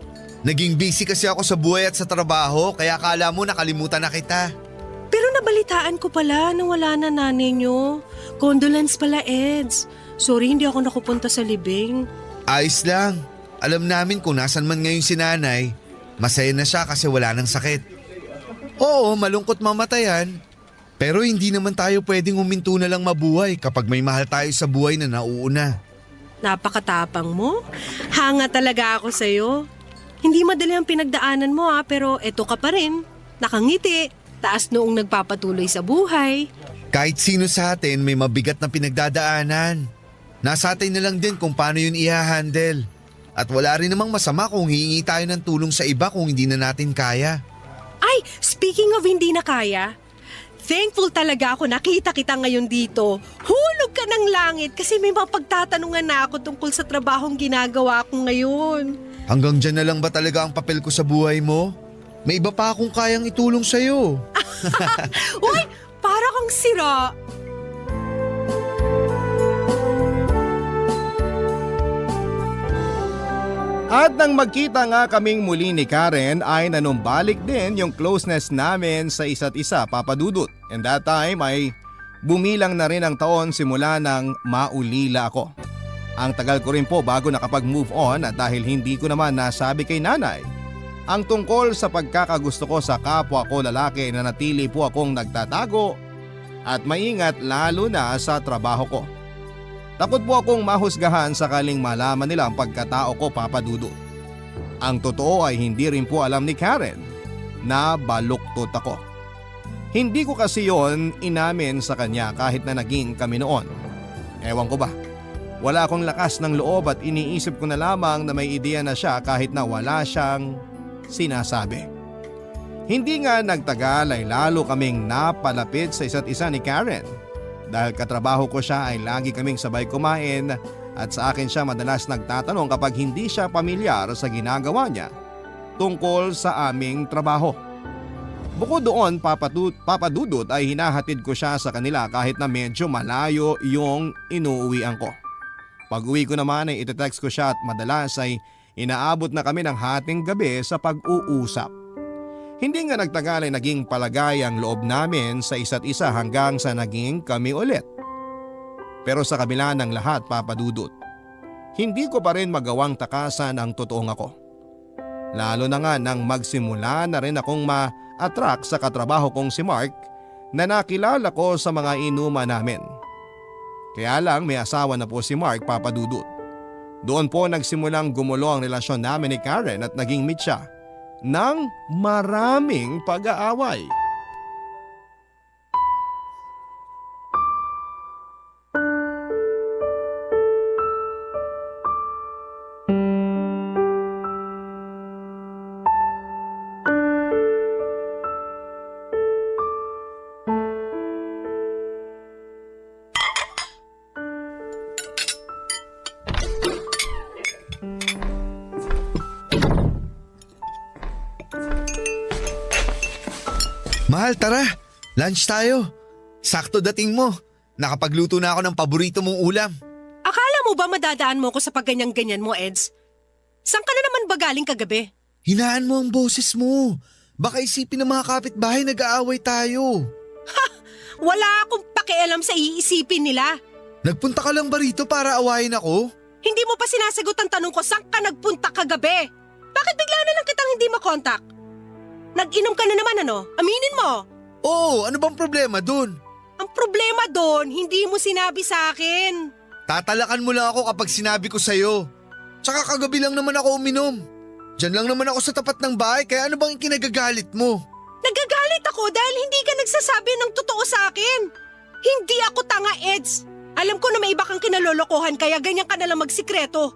Naging busy kasi ako sa buhay at sa trabaho, kaya akala mo nakalimutan na kita. Pero nabalitaan ko pala na wala na nanay nyo. Condolence pala, Eds. Sorry, hindi ako nakupunta sa libing. Ayos lang. Alam namin kung nasan man ngayon si nanay, masaya na siya kasi wala nang sakit. Oo, malungkot mamatayan. Pero hindi naman tayo pwedeng huminto na lang mabuhay kapag may mahal tayo sa buhay na nauuna. Napakatapang mo. Hanga talaga ako sa'yo. Hindi madali ang pinagdaanan mo pero eto ka pa rin. Nakangiti, taas noong nagpapatuloy sa buhay. Kahit sino sa atin may mabigat na pinagdadaanan. Nasa atin na lang din kung paano yun i-handle. At wala rin namang masama kung hihingi tayo ng tulong sa iba kung hindi na natin kaya. Ay, speaking of hindi na kaya, thankful talaga ako nakita kita ngayon dito. Hulog ka ng langit kasi may mapagtatanungan na ako tungkol sa trabahong ginagawa ko ngayon. Hanggang dyan na lang ba talaga ang papel ko sa buhay mo? May iba pa akong kayang itulong sa'yo. Uy, para kang sira. At nang magkita nga kaming muli ni Karen ay nanumbalik din yung closeness namin sa isa't isa, Papa Dudut. And that time ay bumilang na rin ang taon simula nang maulila ako. Ang tagal ko rin po bago nakapag-move on at dahil hindi ko naman nasabi kay nanay ang tungkol sa pagkakagusto ko sa kapwa ko lalaki na natili po akong nagtatago at maingat lalo na sa trabaho ko. Takot po akong mahusgahan sakaling malaman nila ang pagkatao ko, Papa Dudut. Ang totoo ay hindi rin po alam ni Karen na baluktot ako. Hindi ko kasi yon inamin sa kanya kahit na naging kami noon. Ewan ko ba, wala akong lakas ng loob at iniisip ko na lamang na may ideya na siya kahit na wala siyang sinasabi. Hindi nga nagtagal ay lalo kaming napalapit sa isa't isa ni Karen. Dahil katrabaho ko siya ay lagi kaming sabay kumain at sa akin siya madalas nagtatanong kapag hindi siya pamilyar sa ginagawa niya tungkol sa aming trabaho. Bukod doon, Papa Dudut ay hinahatid ko siya sa kanila kahit na medyo malayo yung inuuwian ko. Pag uwi ko naman ay itetext ko siya at madalas ay inaabot na kami ng hating gabi sa pag-uusap. Hindi nga nagtagal ay naging palagay ang loob namin sa isa't isa hanggang sa naging kami ulit. Pero sa kabila ng lahat, Papa Dudut, hindi ko pa rin magawang takasan ang totoong ako. Lalo na nga nang magsimula na rin akong ma-attract sa katrabaho kong si Mark na nakilala ko sa mga inuman namin. Kaya lang may asawa na po si Mark, Papa Dudut. Doon po nagsimulang gumulo ang relasyon namin ni Karen at naging meet siya ng maraming pag-aaway. Mahal, tara. Lunch tayo. Sakto dating mo. Nakapagluto na ako ng paborito mong ulam. Akala mo ba madadaan mo ko sa pagganyan-ganyan mo, Eds? Saan ka na naman ba galing kagabi? Hinaan mo ang boses mo. Baka isipin ng mga kapitbahay nag-aaway tayo. Wala akong pakialam sa iisipin nila. Nagpunta ka lang ba rito para awayin ako? Hindi mo pa sinasagot ang tanong ko saan ka nagpunta kagabi. Bakit bigla na lang kitang hindi makontak? Nag-inom ka na naman Aminin mo. Oo, ano bang problema dun? Ang problema doon, hindi mo sinabi sa akin. Tatalakan mo lang ako kapag sinabi ko sa'yo. Tsaka kagabi lang naman ako uminom. Diyan lang naman ako sa tapat ng bahay, kaya ano bang ikinagagalit mo? Nagagalit ako dahil hindi ka nagsasabi ng totoo sa akin. Hindi ako tanga, Eds. Alam ko na may iba kang kinalolokohan kaya ganyan ka nalang magsikreto.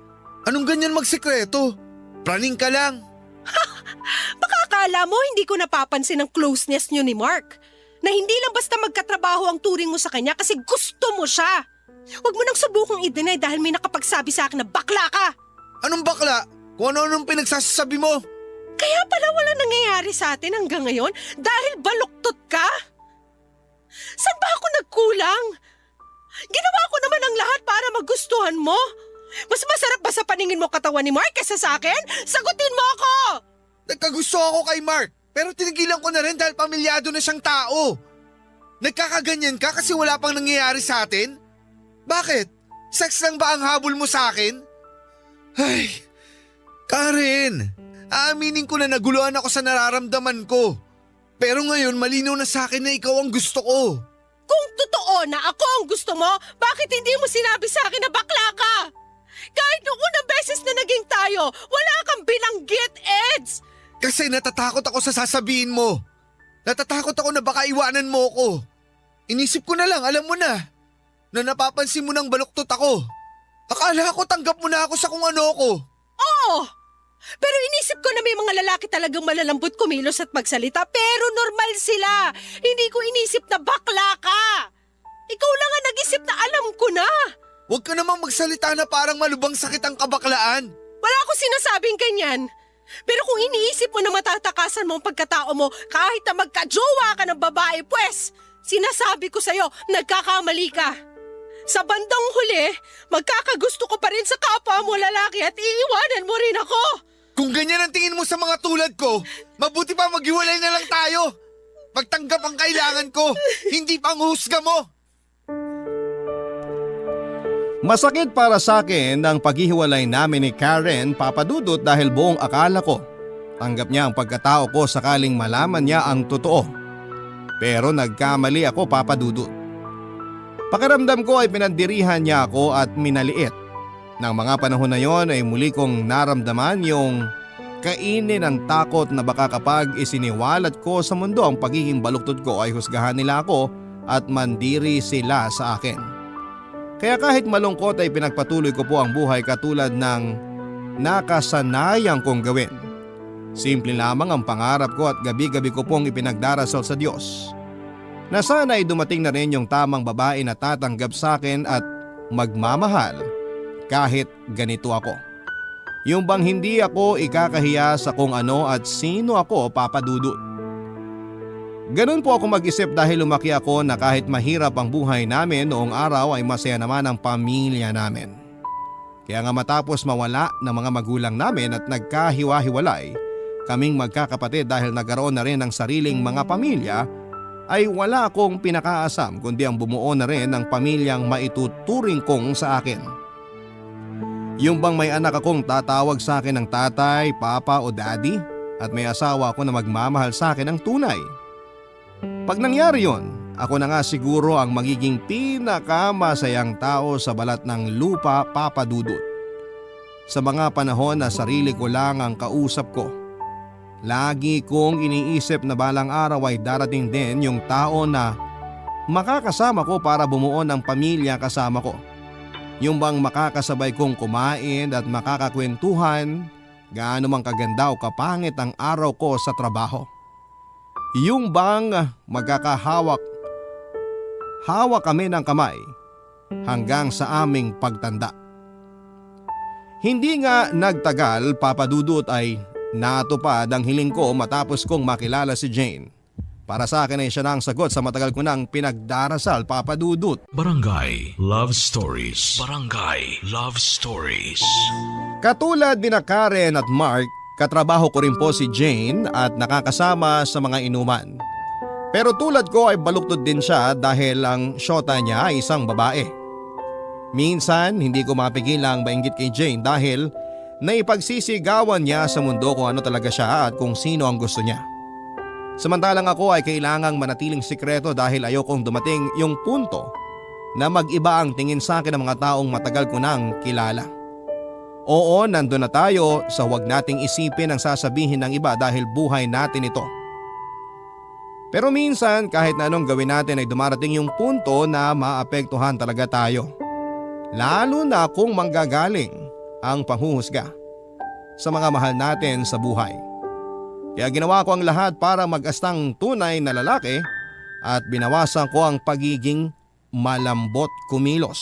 Anong ganyan magsikreto? Praning ka lang. Baka akala mo hindi ko napapansin ang closeness niyo ni Mark. Na hindi lang basta magkatrabaho ang turing mo sa kanya kasi gusto mo siya. Huwag mo nang subukang i-deny dahil may nakapagsabi sa akin na bakla ka. Anong bakla? Kung ano-anong pinagsasabi mo? Kaya pala wala nangyayari sa atin hanggang ngayon dahil baluktot ka? Saan ba ako nagkulang? Ginawa ko naman ang lahat para magustuhan mo. Mas masarap ba sa paningin mo katawan ni Mark kaysa sa akin? Sagutin mo ako! Nagkagusto ako kay Mark, pero tinigilan ko na rin dahil pamilyado na siyang tao. Nagkakaganyan ka kasi wala pang nangyayari sa atin? Bakit? Sex lang ba ang habol mo sa akin? Ay, Karen, aaminin ko na naguluhan ako sa nararamdaman ko. Pero ngayon malinaw na sa akin na ikaw ang gusto ko. Kung totoo na ako ang gusto mo, bakit hindi mo sinabi sa akin na bakla ka? Kahit noong unang beses na naging tayo, wala kang binanggit, Eds! Kasi natatakot ako sa sasabihin mo. Natatakot ako na baka iwanan mo ko. Inisip ko na lang, alam mo na napapansin mo ng baluktot ako. Akala ko tanggap mo na ako sa kung ano ko. Oo! Pero inisip ko na may mga lalaki talagang malalambot kumilos at magsalita pero normal sila. Hindi ko inisip na bakla ka. Ikaw lang ang nag-isip na alam ko na. Huwag ka namang magsalita na parang malubang sakit ang kabaklaan. Wala ako sinasabing ganyan. Pero kung iniisip mo na matatakasan mo ang pagkatao mo kahit na magkajowa ka ng babae, pues, sinasabi ko sa'yo, nagkakamali ka. Sa bandang huli, magkakagusto ko pa rin sa kapwa mo lalaki at iiwanan mo rin ako. Kung ganyan ang tingin mo sa mga tulad ko, mabuti pa maghiwalay na lang tayo. Pagtanggap ang kailangan ko, hindi pang husga mo. Masakit para sa akin ang paghihiwalay namin ni Karen, Papa Dudut, dahil buong akala ko tanggap niya ang pagkatao ko sakaling malaman niya ang totoo. Pero nagkamali ako, Papa Dudut. Pakiramdam ko ay pinandirihan niya ako at minaliit. Nang mga panahon na yon ay muli kong naramdaman yung kainin ng takot na baka kapag isiniwalat ko sa mundo ang pagiging baluktot ko ay husgahan nila ako at mandiri sila sa akin. Kaya kahit malungkot ay pinagpatuloy ko po ang buhay katulad ng nakasanayang kong gawin. Simple lamang ang pangarap ko at gabi-gabi ko pong ipinagdarasal sa Diyos na sana ay dumating na rin yung tamang babae na tatanggap sa akin at magmamahal kahit ganito ako. Yung bang hindi ako ikakahiya sa kung ano at sino ako, Papa Dudut. Ganun po ako mag-isip dahil lumaki ako na kahit mahirap ang buhay namin noong araw ay masaya naman ang pamilya namin. Kaya nga matapos mawala ng mga magulang namin at nagkahiwa-hiwalay, kaming magkakapatid dahil nagkaroon na rin ng sariling mga pamilya, ay wala akong pinakaasam kundi ang bumuo na rin ng pamilyang maituturing kong sa akin. Yung bang may anak akong tatawag sa akin ng tatay, papa o daddy at may asawa ako na magmamahal sa akin ng tunay. Pag nangyari yon, ako na nga siguro ang magiging pinakamasayang tao sa balat ng lupa, Papa Dudut. Sa mga panahon na sarili ko lang ang kausap ko, lagi kong iniisip na balang araw ay darating din yung tao na makakasama ko para bumuo ng pamilya kasama ko. Yung bang makakasabay kong kumain at makakakwentuhan, gaano mang kaganda o kapangit ang araw ko sa trabaho. Yung bang magkakahawak kami ng kamay hanggang sa aming pagtanda. Hindi nga nagtagal, Papa Dudut, ay natupad ang hiling ko matapos kong makilala si Jane. Para sa akin ay siya na ang sagot sa matagal ko nang pinagdarasal, Papa Dudut. Barangay Love Stories. Barangay Love Stories. Katulad ni Karen at Mark, katrabaho ko rin po si Jane at nakakasama sa mga inuman. Pero tulad ko ay baluktot din siya dahil ang syota niya ay isang babae. Minsan hindi ko mapigilang mainggit kay Jane dahil naipagsisigawan niya sa mundo kung ano talaga siya at kung sino ang gusto niya. Samantalang ako ay kailangang manatiling sikreto dahil ayokong dumating yung punto na mag-iba ang tingin sa akin ng mga taong matagal ko nang kilala. Oo, nandun na tayo sa huwag nating isipin ang sasabihin ng iba dahil buhay natin ito. Pero minsan kahit na anong gawin natin ay dumarating yung punto na maapektuhan talaga tayo. Lalo na kung manggagaling ang panghuhusga sa mga mahal natin sa buhay. Kaya ginawa ko ang lahat para mag-astang tunay na lalaki at binawasan ko ang pagiging malambot kumilos.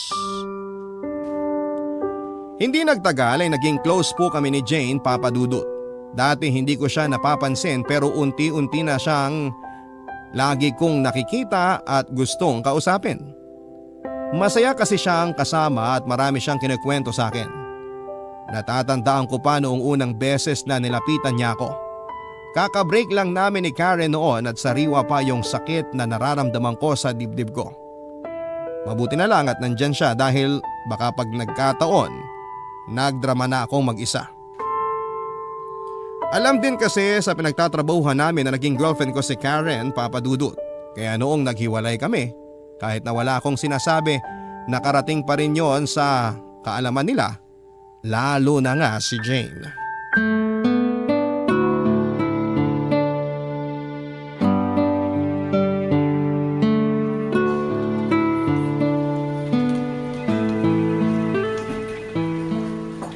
Hindi nagtagal ay naging close po kami ni Jane, Papa Dudut. Dati hindi ko siya napapansin pero unti-unti na siyang lagi kong nakikita at gustong kausapin. Masaya kasi siyang kasama at marami siyang kinukwento sa akin. Natatandaan ko pa noong unang beses na nilapitan niya ako. Kakabreak lang namin ni Karen noon at sariwa pa yung sakit na nararamdaman ko sa dibdib ko. Mabuti na lang at nandyan siya dahil baka pag nagkataon, nagdrama na akong mag-isa. Alam din kasi sa pinagtatrabahuhan namin na naging girlfriend ko si Karen, Papa Dudut. Kaya noong naghiwalay kami, kahit na wala akong sinasabi, nakarating pa rin yon sa kaalaman nila, lalo na nga si Jane.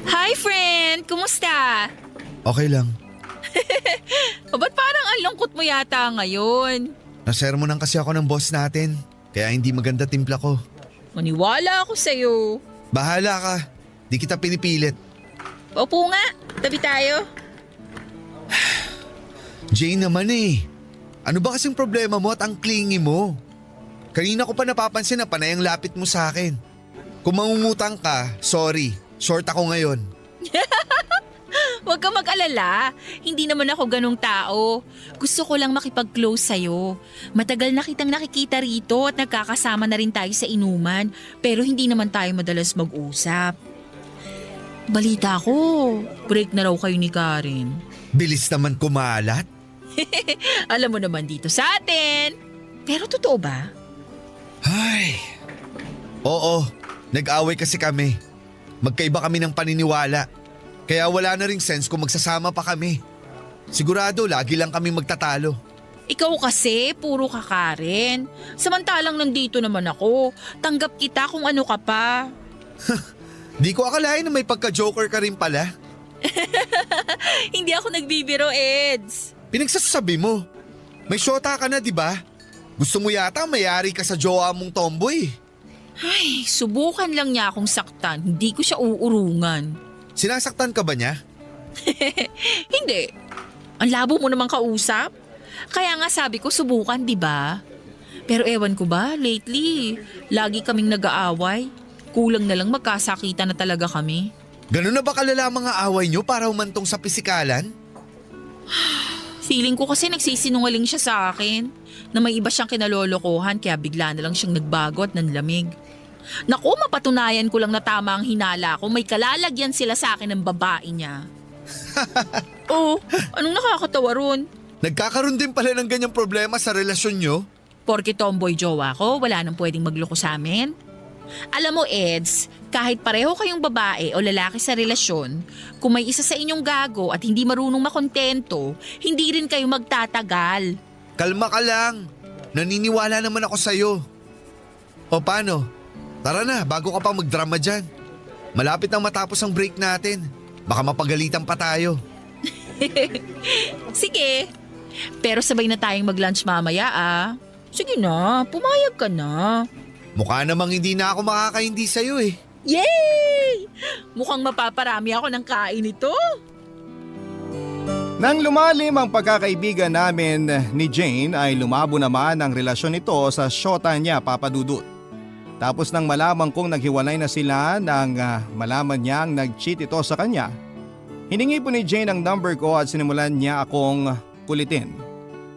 Hi, friend! Kumusta? Okay lang. O ba't parang ang lungkot mo yata ngayon? Nasermonan kasi ako ng boss natin. Kaya hindi maganda timpla ko. Maniwala ako sa'yo. Bahala ka. Di kita pinipilit. Opo nga, tabi tayo. Jane naman eh. Ano ba kasing problema mo at ang clingy mo? Kanina ko pa napapansin na panay ang lapit mo sa akin. Kung mangungutang ka, sorry. Short ako ngayon. Huwag ka mag-alala. Hindi naman ako ganong tao. Gusto ko lang makipag-close sa'yo. Matagal na kitang nakikita rito at nagkakasama na rin tayo sa inuman. Pero hindi naman tayo madalas mag-usap. Balita ko, break na raw kayo ni Karen. Bilis naman kumalat. Alam mo naman dito sa atin. Pero totoo ba? Ay. Oo, nag-away kasi kami. Magkaiba kami ng paniniwala. Kaya wala na ring sense kung magsasama pa kami. Sigurado lagi lang kami magtatalo. Ikaw kasi, puro ka Karen. Samantalang nandito naman ako. Tanggap kita kung ano ka pa. Di ko akalain na may pagka-joker ka rin pala. Hindi ako nagbibiro, Eds. Pinagsasabi mo. May syota ka na, di ba? Gusto mo yata mayari ka sa jowa mong tomboy. Ay, subukan lang niya akong saktan. Hindi ko siya uurungan. Sinasaktan ka ba niya? Hindi. Ang labo mo naman kausap. Kaya nga sabi ko subukan, di ba? Pero ewan ko ba, lately, lagi kaming nag-aaway. Kulang na lang magkasakita na talaga kami. Ganun na ba kalala mga away niyo para humantong sa pisikalan? Feeling ko kasi nagsisinungaling siya sa akin. Na may iba siyang kinalolokohan kaya bigla na lang siyang nagbago at nanlamig. Naku, mapatunayan ko lang na tama ang hinala ko. May kalalagyan sila sa akin ng babae niya. Oh, anong nakakatawa ron? Nagkakaroon din pala ng ganyang problema sa relasyon niyo? Porke tomboy jowa ko, wala nang pwedeng magloko sa amin. Alam mo, Eds, kahit pareho kayong babae o lalaki sa relasyon, kung may isa sa inyong gago at hindi marunong makontento, hindi rin kayo magtatagal. Kalma ka lang. Naniniwala naman ako sa'yo. O paano? Tara na, bago ka pa magdrama dyan. Malapit nang matapos ang break natin. Baka mapagalitan pa tayo. Sige, pero sabay na tayong mag-lunch mamaya ah. Sige na, pumayag ka na. Mukha namang hindi na ako makakaindi sa'yo eh. Yay! Mukhang mapaparami ako ng kain ito. Nang lumalim ang pagkakaibigan namin ni Jane ay lumabo naman ang relasyon nito sa syota niya, Papa Dudut. Tapos nang malaman kong naghiwalay na sila nang malaman niyang nag-cheat ito sa kanya, hiningi po ni Jane ang number ko at sinimulan niya akong kulitin.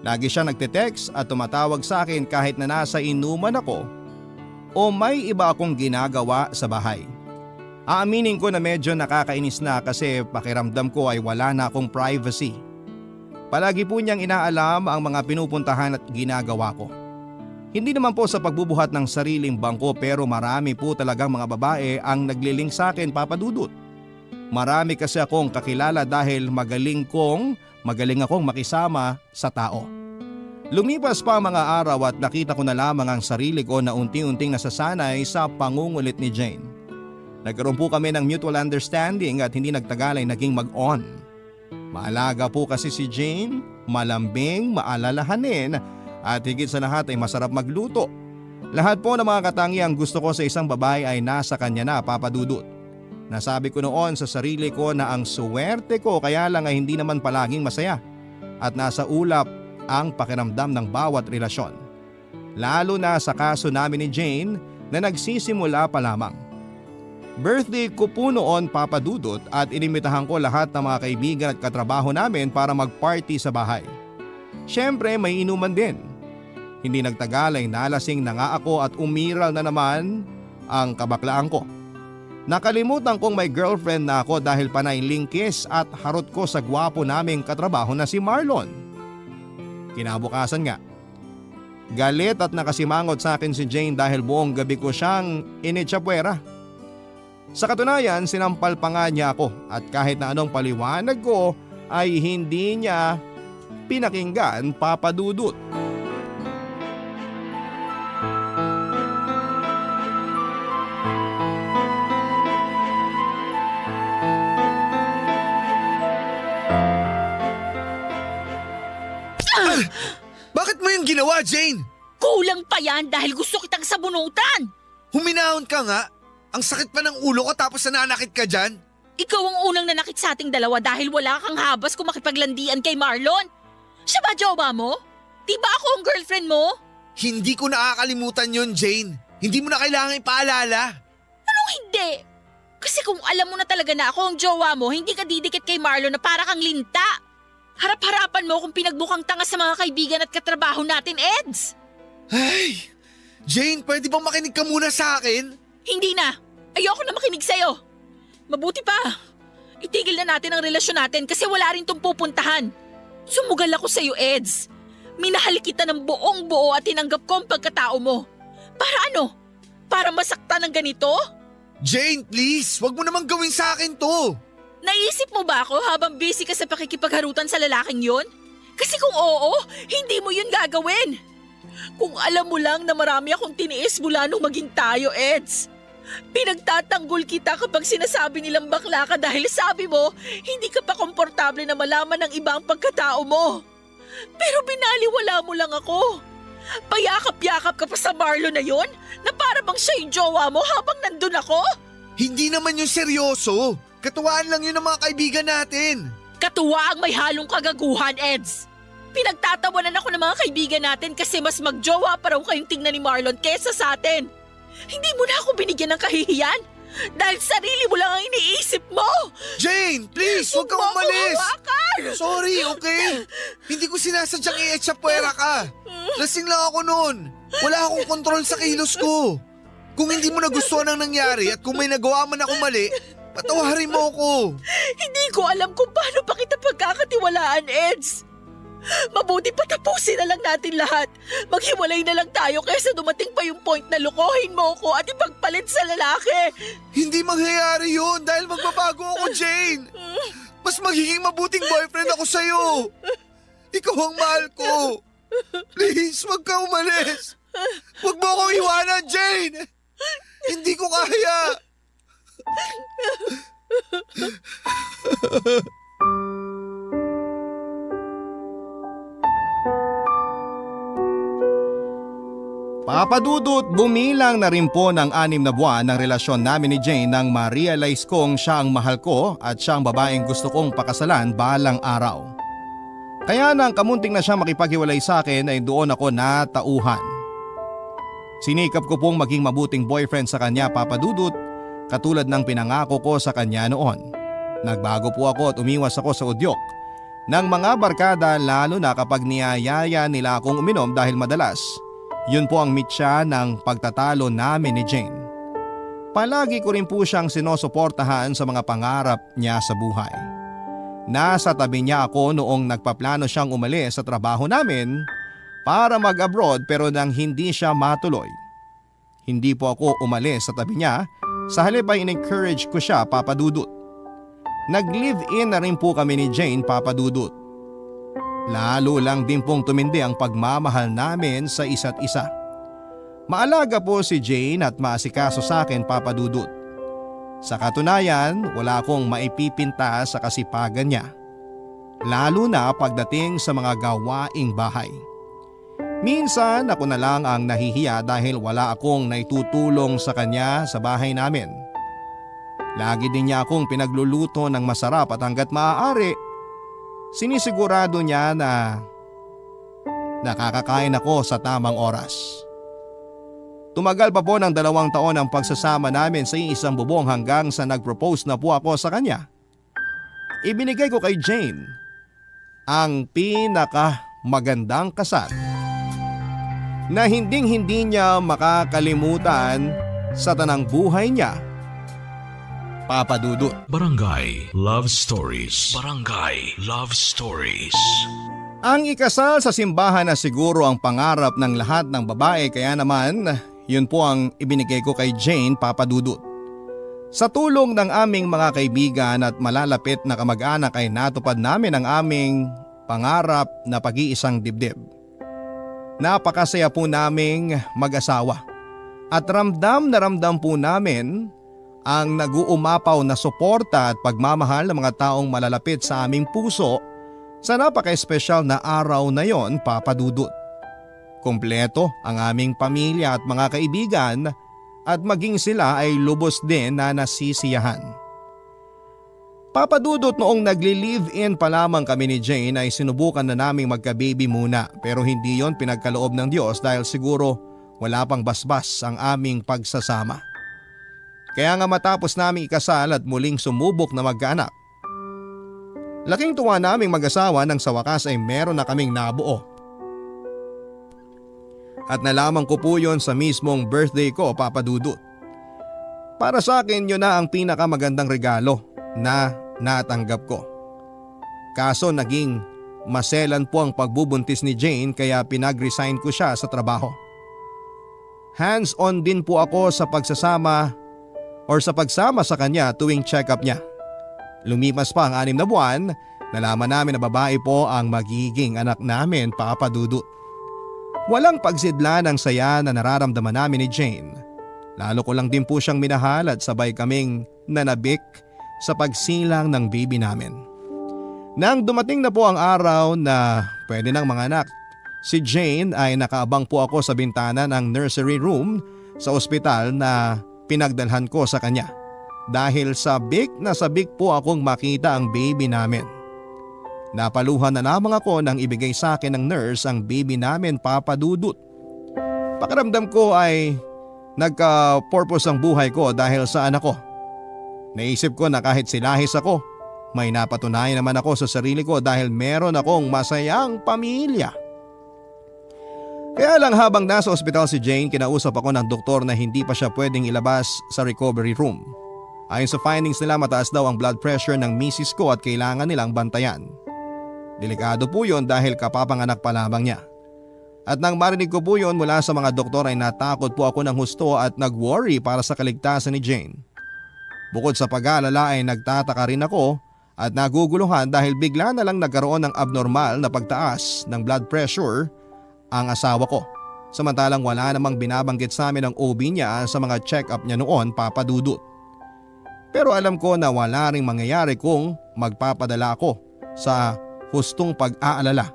Lagi siya nagte-text at tumatawag sa akin kahit na nasa inuman ako o may iba akong ginagawa sa bahay. Aaminin ko na medyo nakakainis na kasi pakiramdam ko ay wala na akong privacy. Palagi po niyang inaalam ang mga pinupuntahan at ginagawa ko. Hindi naman po sa pagbubuhat ng sariling bangko pero marami po talagang mga babae ang nagliling sa akin, Papa Dudut. Marami kasi akong kakilala dahil magaling akong makisama sa tao. Lumipas pa ang mga araw at nakita ko na lamang ang sarili ko na unti-unting nasasanay sa pangungulit ni Jane. Nagkaroon po kami ng mutual understanding at hindi nagtagal ay naging mag-on. Maalaga po kasi si Jane, malambing, maalalahanin at higit sa lahat ay masarap magluto. Lahat po ng mga katangiang gusto ko sa isang babae ay nasa kanya na, Papa Dudut. Nasabi ko noon sa sarili ko na ang suwerte ko kaya lang ay hindi naman palaging masaya at nasa ulap ang pakiramdam ng bawat relasyon. Lalo na sa kaso namin ni Jane na nagsisimula pa lamang. Birthday ko po noon, Papa Dudut, at inimitahan ko lahat ng mga kaibigan at katrabaho namin para mag-party sa bahay. Siyempre may inuman din. Hindi nagtagal ay nalasing na nga ako at umiral na naman ang kabaklaan ko. Nakalimutan kong may girlfriend na ako dahil panay lingkis at harot ko sa gwapo naming katrabaho na si Marlon. Kinabukasan nga, galit at nakasimangot sa akin si Jane dahil buong gabi ko siyang initsapwera. Sa katunayan, sinampal pa nga niya ako at kahit na anong paliwanag ko ay hindi niya pinakinggan, Papa Dudut. Bakit mo yung ginawa, Jane? Kulang pa yan dahil gusto kitang sabunutan. Huminahon ka nga. Ang sakit pa ng ulo ko tapos nananakit ka dyan. Ikaw ang unang nanakit sa ating dalawa dahil wala kang habas kung makipaglandian kay Marlon. Siya ba jowa mo? Di ba ako ang girlfriend mo? Hindi ko nakakalimutan yon, Jane. Hindi mo na kailangan ipaalala. Anong hindi? Kasi kung alam mo na talaga na ako ang jowa mo, hindi ka didikit kay Marlon na para kang linta. Harap-harapan mo kung pinagbukang tanga sa mga kaibigan at katrabaho natin, Eds. Ay, Jane, pwede bang makinig ka muna sa akin? Hindi na. Ayoko na makinig sa'yo. Mabuti pa. Itigil na natin ang relasyon natin kasi wala rin tong pupuntahan. Sumugal ako sa'yo, Eds. Minahal kita ng buong buo at tinanggap ko ang pagkatao mo. Para ano? Para masaktan ng ganito? Jane, please, wag mo namang gawin sa akin to. Naisip mo ba ako habang busy ka sa pakikipagharutan sa lalaking yon? Kasi kung oo, hindi mo yun gagawin. Kung alam mo lang na marami akong tiniis mula nung maging tayo, Eds. Pinagtatanggol kita kapag sinasabi nilang bakla ka dahil sabi mo, hindi ka pa komportable na malaman ng iba ang pagkatao mo. Pero binaliwala mo lang ako. Payakap-yakap ka pa sa Marlon na yon na para bang siya yung jowa mo habang nandun ako? Hindi naman yung seryoso. Katuwaan lang yun ng mga kaibigan natin. Katuwa ang may halong kagaguhan, Eds. Pinagtatawanan ako ng mga kaibigan natin kasi mas magjowa pa raw kayong tingnan ni Marlon kesa sa atin. Hindi mo na ako binigyan ng kahihiyan dahil sarili mo lang ang iniisip mo. Jane, please, huwag kang umalis. Sorry, okay? Hindi ko sinasadyang i-etsapwera ka. Lasing lang ako noon. Wala akong kontrol sa kilos ko. Kung hindi mo nagustuhan ang nangyari at kung may nagawa man ako mali, patawarin mo ako. Hindi ko alam kung paano pa kita pagkakatiwalaan, Eds. Mabuti pa tapusin na lang natin lahat. Maghiwalay na lang tayo kaysa dumating pa yung point na lukohin mo ko at ipagpalit sa lalaki. Hindi mangyayari yun dahil magbabago ako, Jane. Mas magiging mabuting boyfriend ako sa'yo. Ikaw ang mahal ko. Please, wag ka umalis. Wag mo akong iwanan, Jane. Hindi ko kaya. Papa Dudut, bumilang na rin po ng 6 na buwan ng relasyon namin ni Jane nang ma-realize kong siya ang mahal ko at siya ang babaeng gusto kong pakasalan balang araw. Kaya nang kamunting na siya makipaghiwalay sa akin ay doon ako natauhan. Sinikap ko pong maging mabuting boyfriend sa kanya, Papa Dudut, katulad ng pinangako ko sa kanya noon. Nagbago po ako at umiwas ako sa udyok ng mga barkada lalo na kapag niyayaya nila akong uminom dahil madalas yun po ang mitya ng pagtatalo namin ni Jane. Palagi ko rin po siyang sinusuportahan sa mga pangarap niya sa buhay. Nasa tabi niya ako noong nagpaplano siyang umalis sa trabaho namin para mag-abroad pero nang hindi siya matuloy. Hindi po ako umalis sa tabi niya, sa halip ay in-encourage ko siya, Papa Dudut. Nag-live-in na rin po kami ni Jane, Papa Dudut. Lalo lang din pong tumindi ang pagmamahal namin sa isa't isa. Maalaga po si Jane at maasikaso sa akin, Papa Dudut. Sa katunayan, wala akong maipipinta sa kasipagan niya. Lalo na pagdating sa mga gawaing bahay. Minsan ako na lang ang nahihiya dahil wala akong naitutulong sa kanya sa bahay namin. Lagi din niya akong pinagluluto ng masarap at hanggat maaari, sinisigurado niya na nakakakain ako sa tamang oras. Tumagal pa po ng 2 taon ang pagsasama namin sa isang bubong hanggang sa nag-propose na po ako sa kanya. Ibinigay ko kay Jane ang pinakamagandang kasal na hinding-hindi niya makakalimutan sa tanang buhay niya, Papa Dudut. Barangay Love Stories. Barangay Love Stories. Ang ikasal sa simbahan na siguro ang pangarap ng lahat ng babae, kaya naman yun po ang ibinigay ko kay Jane, Papa Dudut. Sa tulong ng aming mga kaibigan at malalapit na kamag-anak ay natupad namin ang aming pangarap na pag-iisang dibdib. Napakasaya po naming mag-asawa at ramdam na ramdam po namin ang nag-uumapaw na suporta at pagmamahal ng mga taong malalapit sa aming puso sa napaka-espesyal na araw na yon, Papa Dudut. Kompleto ang aming pamilya at mga kaibigan at maging sila ay lubos din na nasisiyahan. Papa Dudut, noong nagli-live-in pa lamang kami ni Jane ay sinubukan na naming magka-baby muna pero hindi yon pinagkaloob ng Diyos dahil siguro wala pang basbas ang aming pagsasama. Kaya nga matapos naming ikasal at muling sumubok na magkaanak, laking tuwa naming mag-asawa nang sa wakas ay meron na kaming nabuo. At nalaman ko po yon sa mismong birthday ko, Papa Dudut. Para sa akin yun na ang pinakamagandang regalo na natanggap ko. Kaso naging maselan po ang pagbubuntis ni Jane kaya pinag-resign ko siya sa trabaho. Hands-on din po ako sa pagsama sa kanya tuwing check-up niya. Lumipas pa ang 6 na buwan, nalaman namin na babae po ang magiging anak namin, Papa Dudut. Walang pagsidla ng saya na nararamdaman namin ni Jane. Lalo ko lang din po siyang minahal at sabay kaming nanabik sa pagsilang ng baby namin. Nang dumating na po ang araw na pwede nang manganak, si Jane ay nakaabang po ako sa bintana ng nursery room sa ospital na pinagdalhan ko sa kanya. Dahil sabik na sabik po akong makita ang baby namin. Napaluhan na lamang ako nang ibigay sa akin ng nurse ang baby namin, Papa Dudut. Pakiramdam ko ay nagka-purpose ang buhay ko dahil sa anak ko. Naisip ko na kahit silahis ako, may napatunayan naman ako sa sarili ko dahil meron akong masayang pamilya. Kaya lang habang nasa ospital si Jane, kinausap ako ng doktor na hindi pa siya pwedeng ilabas sa recovery room. Ayon sa findings nila, mataas daw ang blood pressure ng misis ko at kailangan nilang bantayan. Delikado po yun dahil kapapanganak pa lamang niya. At nang marinig ko po yun mula sa mga doktor ay natakot po ako ng husto at nag-worry para sa kaligtasan ni Jane. Bukod sa pag-aalala ay nagtataka rin ako at naguguluhan dahil bigla na lang nagkaroon ng abnormal na pagtaas ng blood pressure ang asawa ko. Samantalang wala namang binabanggit sa amin ang OB niya sa mga check-up niya noon, Papa Dudut. Pero alam ko na wala ring mangyayari kung magpapadala ako sa hustong pag-aalala.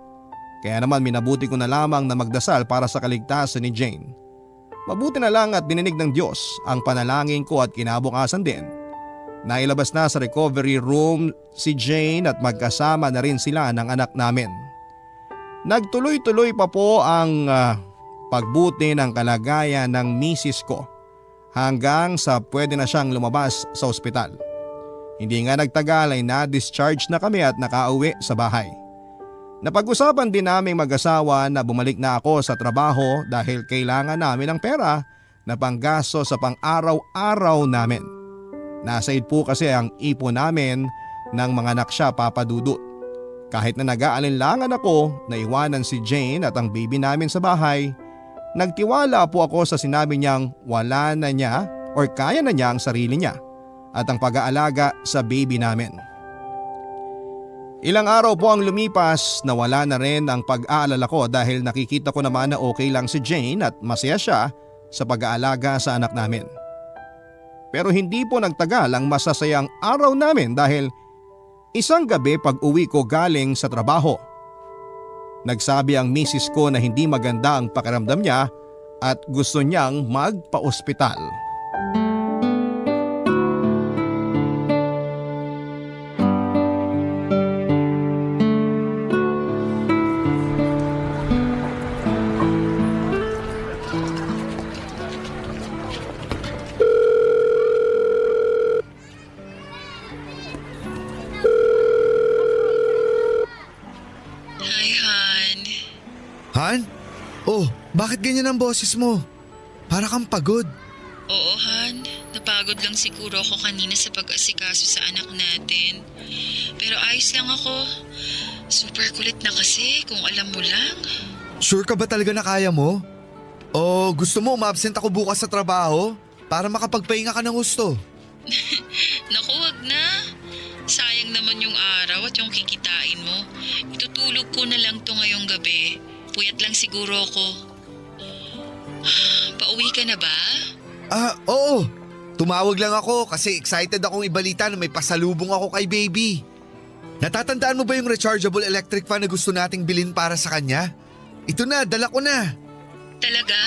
Kaya naman minabuti ko na lamang na magdasal para sa kaligtasan ni Jane. Mabuti na lang at dininig ng Diyos ang panalangin ko at kinabukasan din. Nailabas na sa recovery room si Jane at magkasama na rin sila ng anak namin. Nagtuloy-tuloy pa po ang pagbuti ng kalagayan ng misis ko hanggang sa pwede na siyang lumabas sa ospital. Hindi nga nagtagal ay na-discharge na kami at nakauwi sa bahay. Napag-usapan din naming mag-asawa na bumalik na ako sa trabaho dahil kailangan namin ng pera na panggasto sa pang-araw-araw namin. Nasaid po kasi ang ipon namin ng mga anak siya, Papa Dudut. Kahit na nag-aalinlangan ako na iwanan si Jane at ang baby namin sa bahay, nagtiwala po ako sa sinabi niyang wala na niya or kaya na niya ang sarili niya at ang pag-aalaga sa baby namin. Ilang araw po ang lumipas na wala na rin ang pag-aalala ko dahil nakikita ko naman na okay lang si Jane at masaya siya sa pag-aalaga sa anak namin. Pero hindi po nagtagal ang masasayang araw namin dahil isang gabi pag uwi ko galing sa trabaho. Nagsabi ang misis ko na hindi maganda ang pakiramdam niya at gusto niyang magpa-ospital. Hi, Han. Han? Oh, bakit ganyan ang boses mo? Para kang pagod. Oo, Han. Napagod lang siguro ako kanina sa pag-asikaso sa anak natin. Pero ayos lang ako. Super kulit na kasi kung alam mo lang. Sure ka ba talaga na kaya mo? O gusto mo umabsent ako bukas sa trabaho para makapagpahinga ka ng gusto? Naku, wag na. Sayang naman yung araw at yung kikitain mo. Itutulog ko na lang to ngayong gabi. Puyat lang siguro ako. Pauwi ka na ba? Oo. Tumawag lang ako kasi excited akong ibalita na may pasalubong ako kay baby. Natatandaan mo ba yung rechargeable electric fan na gusto nating bilhin para sa kanya? Ito na, dala ko na. Talaga?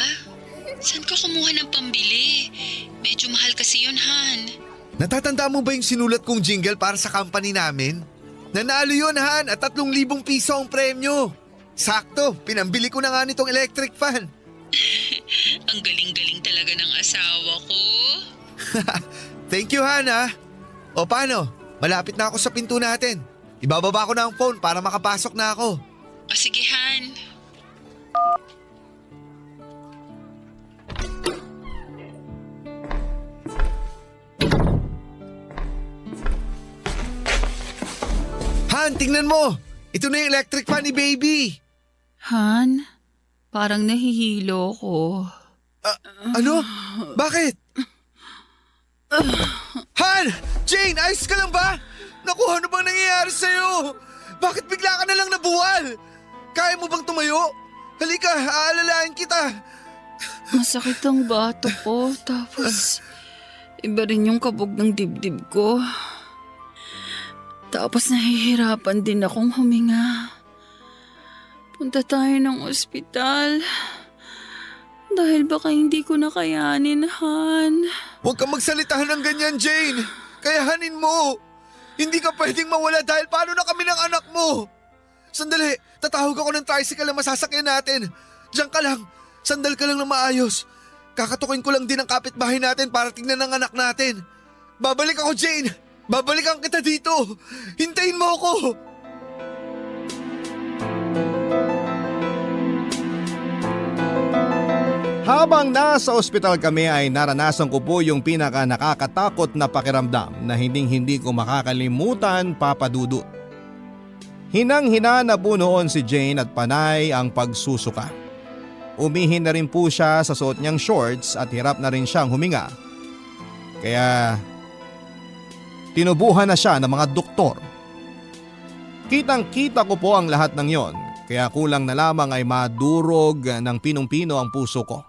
Saan ka kumuha ng pambili? Medyo mahal kasi yun, Han. Natatandaan mo ba yung sinulat kong jingle para sa company namin? Nanalo yun, Han, at 3,000 piso ang premyo. Sakto, pinambili ko na nga nitong electric fan. Ang galing-galing talaga ng asawa ko. Thank you, Han, ha? O paano? Malapit na ako sa pinto natin. Ibababa ko na ang phone para makapasok na ako. O sige, Han. Han, tingnan mo! Ito na yung electric fan ni baby! Han, parang nahihilo ko. Ano? Bakit? Han! Jane, ayos ka lang ba? Naku, ano bang nangyayari sa'yo? Bakit bigla ka na lang nabuwal? Kaya mo bang tumayo? Halika, aalalayan kita. Masakit ang bato ko, tapos iba rin yung kabog ng dibdib ko. Tapos nahihirapan din akong huminga. Punta tayo ng ospital. Dahil baka hindi ko na kayanin, Han. Huwag kang magsalitahan ng ganyan, Jane. Kayahanin mo. Hindi ka pwedeng mawala dahil paano na kami ng anak mo? Sandali, tatawag ako ng tricycle na masasakyan natin. Diyan ka lang. Sandal ka lang na maayos. Kakatukin ko lang din ang kapitbahay natin para tingnan ang anak natin. Babalik ako, Jane. Babalikan kita dito. Hintayin mo ako. Habang nasa ospital kami ay naranasan ko po yung pinaka nakakatakot na pakiramdam na hindi ko makakalimutan, Papa Dudut. Hinang-hina na po noon si Jane at panay ang pagsusuka. Umihin na rin po siya sa suot niyang shorts at hirap na rin siyang huminga. Kaya tinubuhan na siya ng mga doktor. Kitang-kita ko po ang lahat ng yon, kaya kulang na lamang ay madurog ng pinong-pino ang puso ko.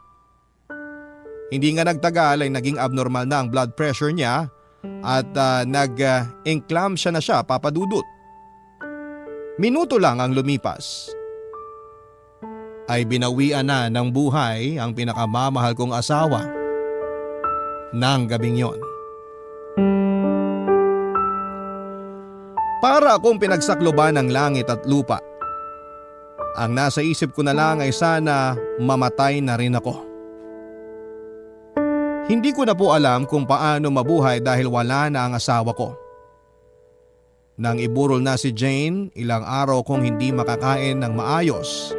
Hindi nga nagtagal ay naging abnormal na ang blood pressure niya at nag-enclampsia na siya, Papa Dudut. Minuto lang ang lumipas ay binawian na ng buhay ang pinakamamahal kong asawa ng gabing yon. Para akong pinagsakloban ng langit at lupa. Ang nasa isip ko na lang ay sana mamatay na rin ako. Hindi ko na po alam kung paano mabuhay dahil wala na ang asawa ko. Nang iburol na si Jane, ilang araw kong hindi makakain ng maayos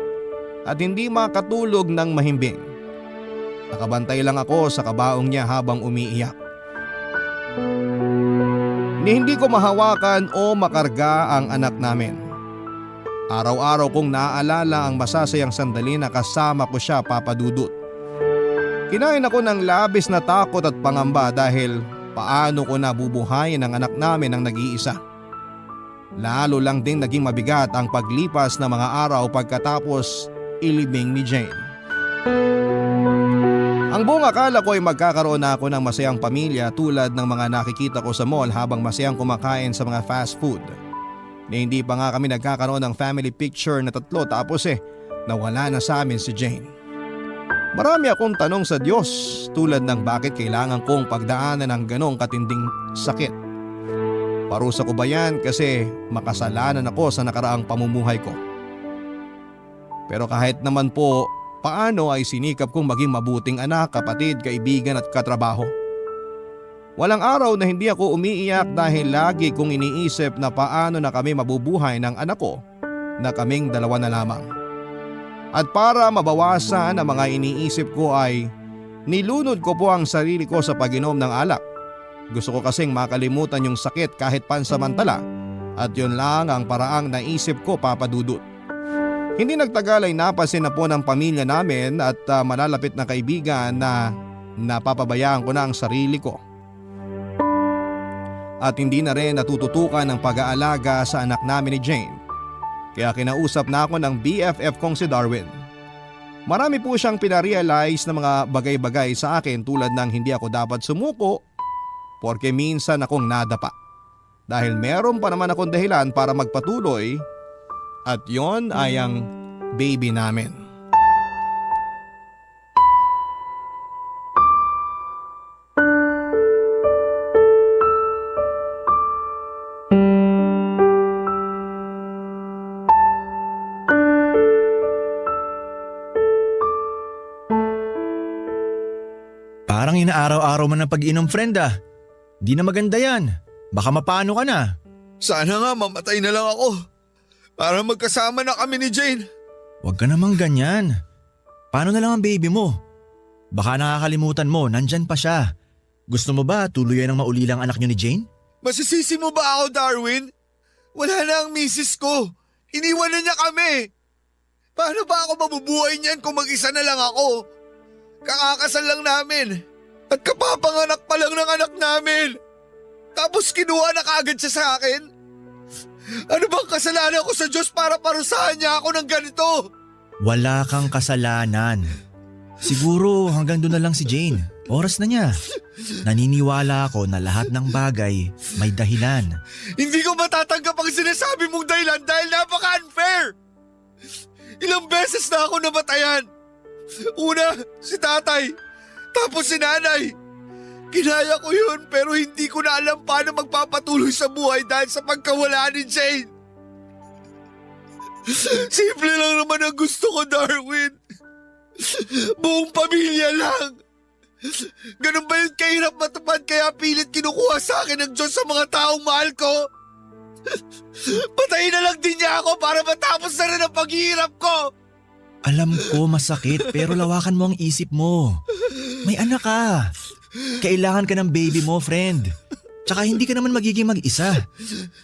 at hindi makatulog ng mahimbing. Nakabantay lang ako sa kabaong niya habang umiiyak. Ni hindi ko mahawakan o makarga ang anak namin. Araw-araw kong naaalala ang masasayang sandali na kasama ko siya, Papa Dudut. Kinain ako ng labis na takot at pangamba dahil paano ko nabubuhayin ang anak namin ng nag-iisa. Lalo lang ding naging mabigat ang paglipas ng mga araw pagkatapos ilibing ni Jane. Ang buong akala ko ay magkakaroon na ako ng masayang pamilya tulad ng mga nakikita ko sa mall habang masayang kumakain sa mga fast food. Na hindi pa nga kami nagkakaroon ng family picture na 3 tapos nawala na sa amin si Jane. Marami akong tanong sa Diyos tulad ng bakit kailangan kong pagdaanan ng ganong katinding sakit. Parusa ko ba yan kasi makasalanan ako sa nakaraang pamumuhay ko? Pero kahit naman po paano ay sinikap kong maging mabuting anak, kapatid, kaibigan at katrabaho. Walang araw na hindi ako umiiyak dahil lagi kong iniisip na paano na kami mabubuhay ng anak ko na kaming 2 na lamang. At para mabawasan ang mga iniisip ko ay nilunod ko po ang sarili ko sa pag-inom ng alak. Gusto ko kasing makalimutan yung sakit kahit pansamantala at yun lang ang paraang naisip ko, Papa Dudut. Hindi nagtagal ay napansin na po ng pamilya namin at malalapit na kaibigan na napapabayaan ko na ang sarili ko. At hindi na rin natututukan ng pag-aalaga sa anak namin ni Jane. Kaya kinausap na ako ng BFF kong si Darwin. Marami po siyang pinarealize na mga bagay-bagay sa akin tulad ng hindi ako dapat sumuko porque minsan akong nadapa. Dahil meron pa naman akong dahilan para magpatuloy at yon ay ang baby namin. Parang inaaraw-araw man ng pag-inom, friend ah. Di na maganda yan. Baka mapano ka na. Sana nga mamatay na lang ako para magkasama na kami ni Jane. Huwag ka namang ganyan. Paano na lang ang baby mo? Baka nakakalimutan mo, nandyan pa siya. Gusto mo ba tuluyan ng maulilang anak niyo ni Jane? Masisisi mo ba ako, Darwin? Wala na ang misis ko. Iniwan na niya kami. Paano ba ako mabubuhay niyan kung mag-isa na lang ako? Kakakasal lang namin. At kapapanganak pa lang ng anak namin. Tapos kinuha na kaagad siya sa akin. Ano bang kasalanan ko sa Diyos para parusahan niya ako ng ganito? Wala kang kasalanan. Siguro hanggang doon na lang si Jane. Oras na niya. Naniniwala ako na lahat ng bagay may dahilan. Hindi ko matatanggap ang sinasabi mong dahilan dahil napaka-unfair. Ilang beses na ako namatayan. Una, si tatay. Tapos si nanay. Kinaya ko yun pero hindi ko na alam paano magpapatuloy sa buhay dahil sa pagkawala ni Jane. Simple lang naman ang gusto ko, Darwin. Buong pamilya lang. Ganun ba yung kahirap matupad kaya pilit kinukuha sa akin ng Diyos sa mga taong mahal ko? Patayin na lang din niya ako para matapos na rin ang paghihirap ko. Alam ko masakit pero lawakan mo ang isip mo. May anak ka. Kailangan ka ng baby mo, friend. Tsaka hindi ka naman magiging mag-isa.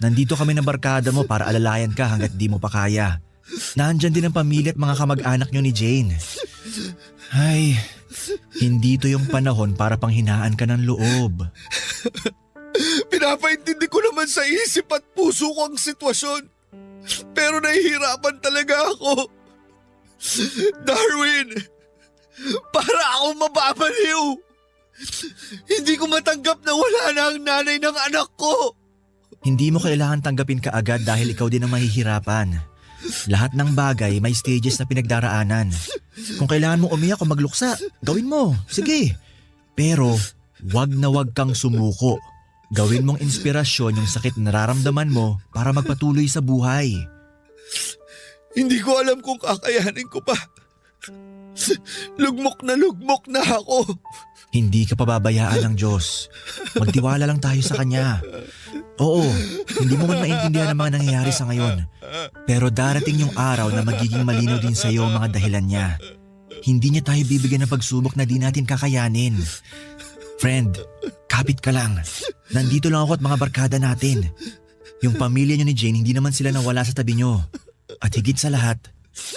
Nandito kami ng barkada mo para alalayan ka hanggat di mo pa kaya. Nandyan din ang pamilya at mga kamag-anak nyo ni Jane. Ay, hindi to yung panahon para panghinaan ka ng loob. Pinapaintindi ko naman sa isip at puso ko ang sitwasyon. Pero nahihirapan talaga ako. Darwin, para akong mababaliw. Hindi ko matanggap na wala na ang nanay ng anak ko. Hindi mo kailangan tanggapin ka agad dahil ikaw din ang mahihirapan. Lahat ng bagay may stages na pinagdaraanan. Kung kailangan mong umiyak o magluksa, gawin mo. Sige. Pero wag na wag kang sumuko. Gawin mong inspirasyon yung sakit na nararamdaman mo para magpatuloy sa buhay. Hindi ko alam kung kakayanin ko pa. Lugmok na ako. Hindi ka pababayaan ng Diyos. Magtiwala lang tayo sa Kanya. Oo, hindi mo man maintindihan ang mga nangyayari sa ngayon. Pero darating yung araw na magiging malinaw din sa iyo ang mga dahilan niya. Hindi niya tayo bibigyan ng pagsubok na di natin kakayanin. Friend, kapit ka lang. Nandito lang ako at mga barkada natin. Yung pamilya niyo ni Jane, hindi naman sila nawala sa tabi niyo. At higit sa lahat,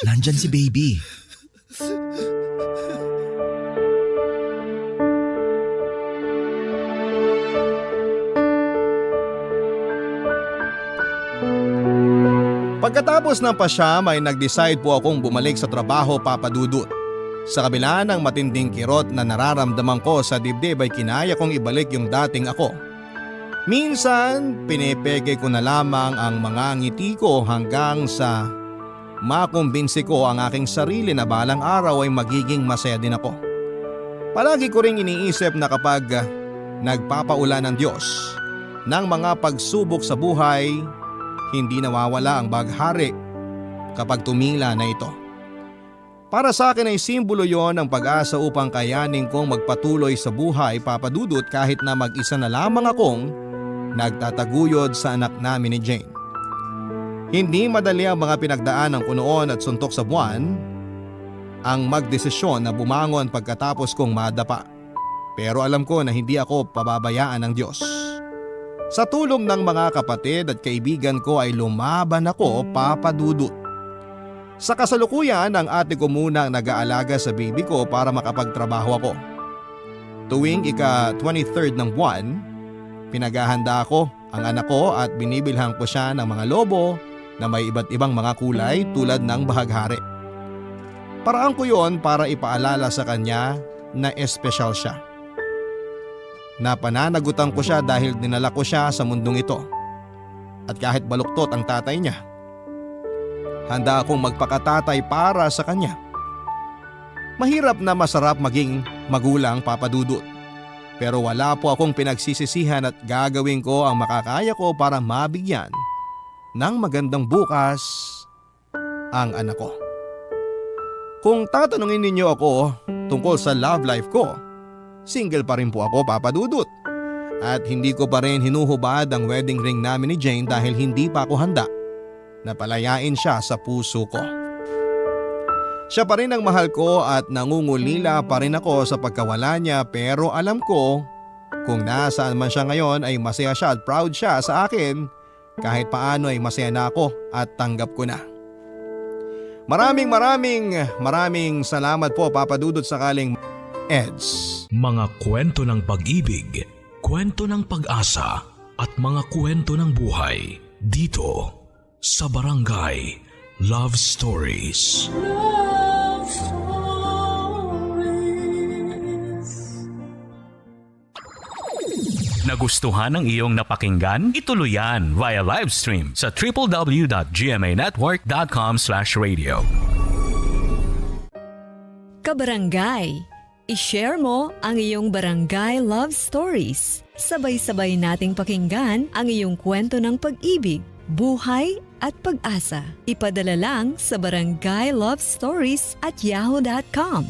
nandyan si baby. Pagkatapos ng pasyam ay nag-decide po akong bumalik sa trabaho, Papa Dudut. Sa kabila ng matinding kirot na nararamdaman ko sa dibdib ay kinaya kong ibalik yung dating ako. Minsan, pinipeke ko na lamang ang mga ngiti ko hanggang sa makumbinsi ko ang aking sarili na balang araw ay magiging masaya din ako. Palagi ko ring iniisip na kapag nagpapaulan ng Diyos ng mga pagsubok sa buhay, hindi nawawala ang baghari kapag tumila na ito. Para sa akin ay simbolo yon ng pag-asa upang kayanin kong magpatuloy sa buhay, Papa Dudut, kahit na mag-isa na lamang akong nagtataguyod sa anak namin ni Jane. Hindi madali ang mga pinagdaanan ko noon at suntok sa buwan ang magdesisyon na bumangon pagkatapos kong madapa. Pero alam ko na hindi ako pababayaan ng Diyos. Sa tulong ng mga kapatid at kaibigan ko ay lumaban ako, Papa Dudut. Sa kasalukuyan, ang ate ko muna ang nag-aalaga sa baby ko para makapagtrabaho ako. Tuwing ika-23rd ng buwan, pinaghahanda ko ang anak ko at binibilhan ko siya ng mga lobo na may iba't ibang mga kulay tulad ng bahaghari. Paraan ko yon para ipaalala sa kanya na espesyal siya. Napananagutan ko siya dahil dinala ko siya sa mundong ito. At kahit baluktot ang tatay niya, handa akong magpakatatay para sa kanya. Mahirap na masarap maging magulang, Papa Dudut. Pero wala po akong pinagsisisihan at gagawin ko ang makakaya ko para mabigyan ng magandang bukas ang anak ko. Kung tatanungin ninyo ako tungkol sa love life ko, single pa rin po ako, Papa Dudut. At hindi ko pa rin hinuhubad ang wedding ring namin ni Jane dahil hindi pa ako handa na palayain siya sa puso ko. Siya pa rin ang mahal ko at nangungulila pa rin ako sa pagkawala niya, pero alam ko kung nasaan man siya ngayon ay masaya siya at proud siya sa akin. Kahit paano ay masaya na ako at tanggap ko na. Maraming salamat po, Papa Dudut, sakaling Eds. Mga kwento ng pag-ibig, kwento ng pag-asa at mga kwento ng buhay dito sa Barangay Love Stories. Love Stories. Nagustuhan ng iyong napakinggan? Ituloy yan via live stream sa www.gmanetwork.com/radio. Kabarangay, i-share mo ang iyong barangay love stories. Sabay-sabay nating pakinggan ang iyong kwento ng pag-ibig, buhay at pag-asa. Ipadala lang sa barangaylovestories@yahoo.com.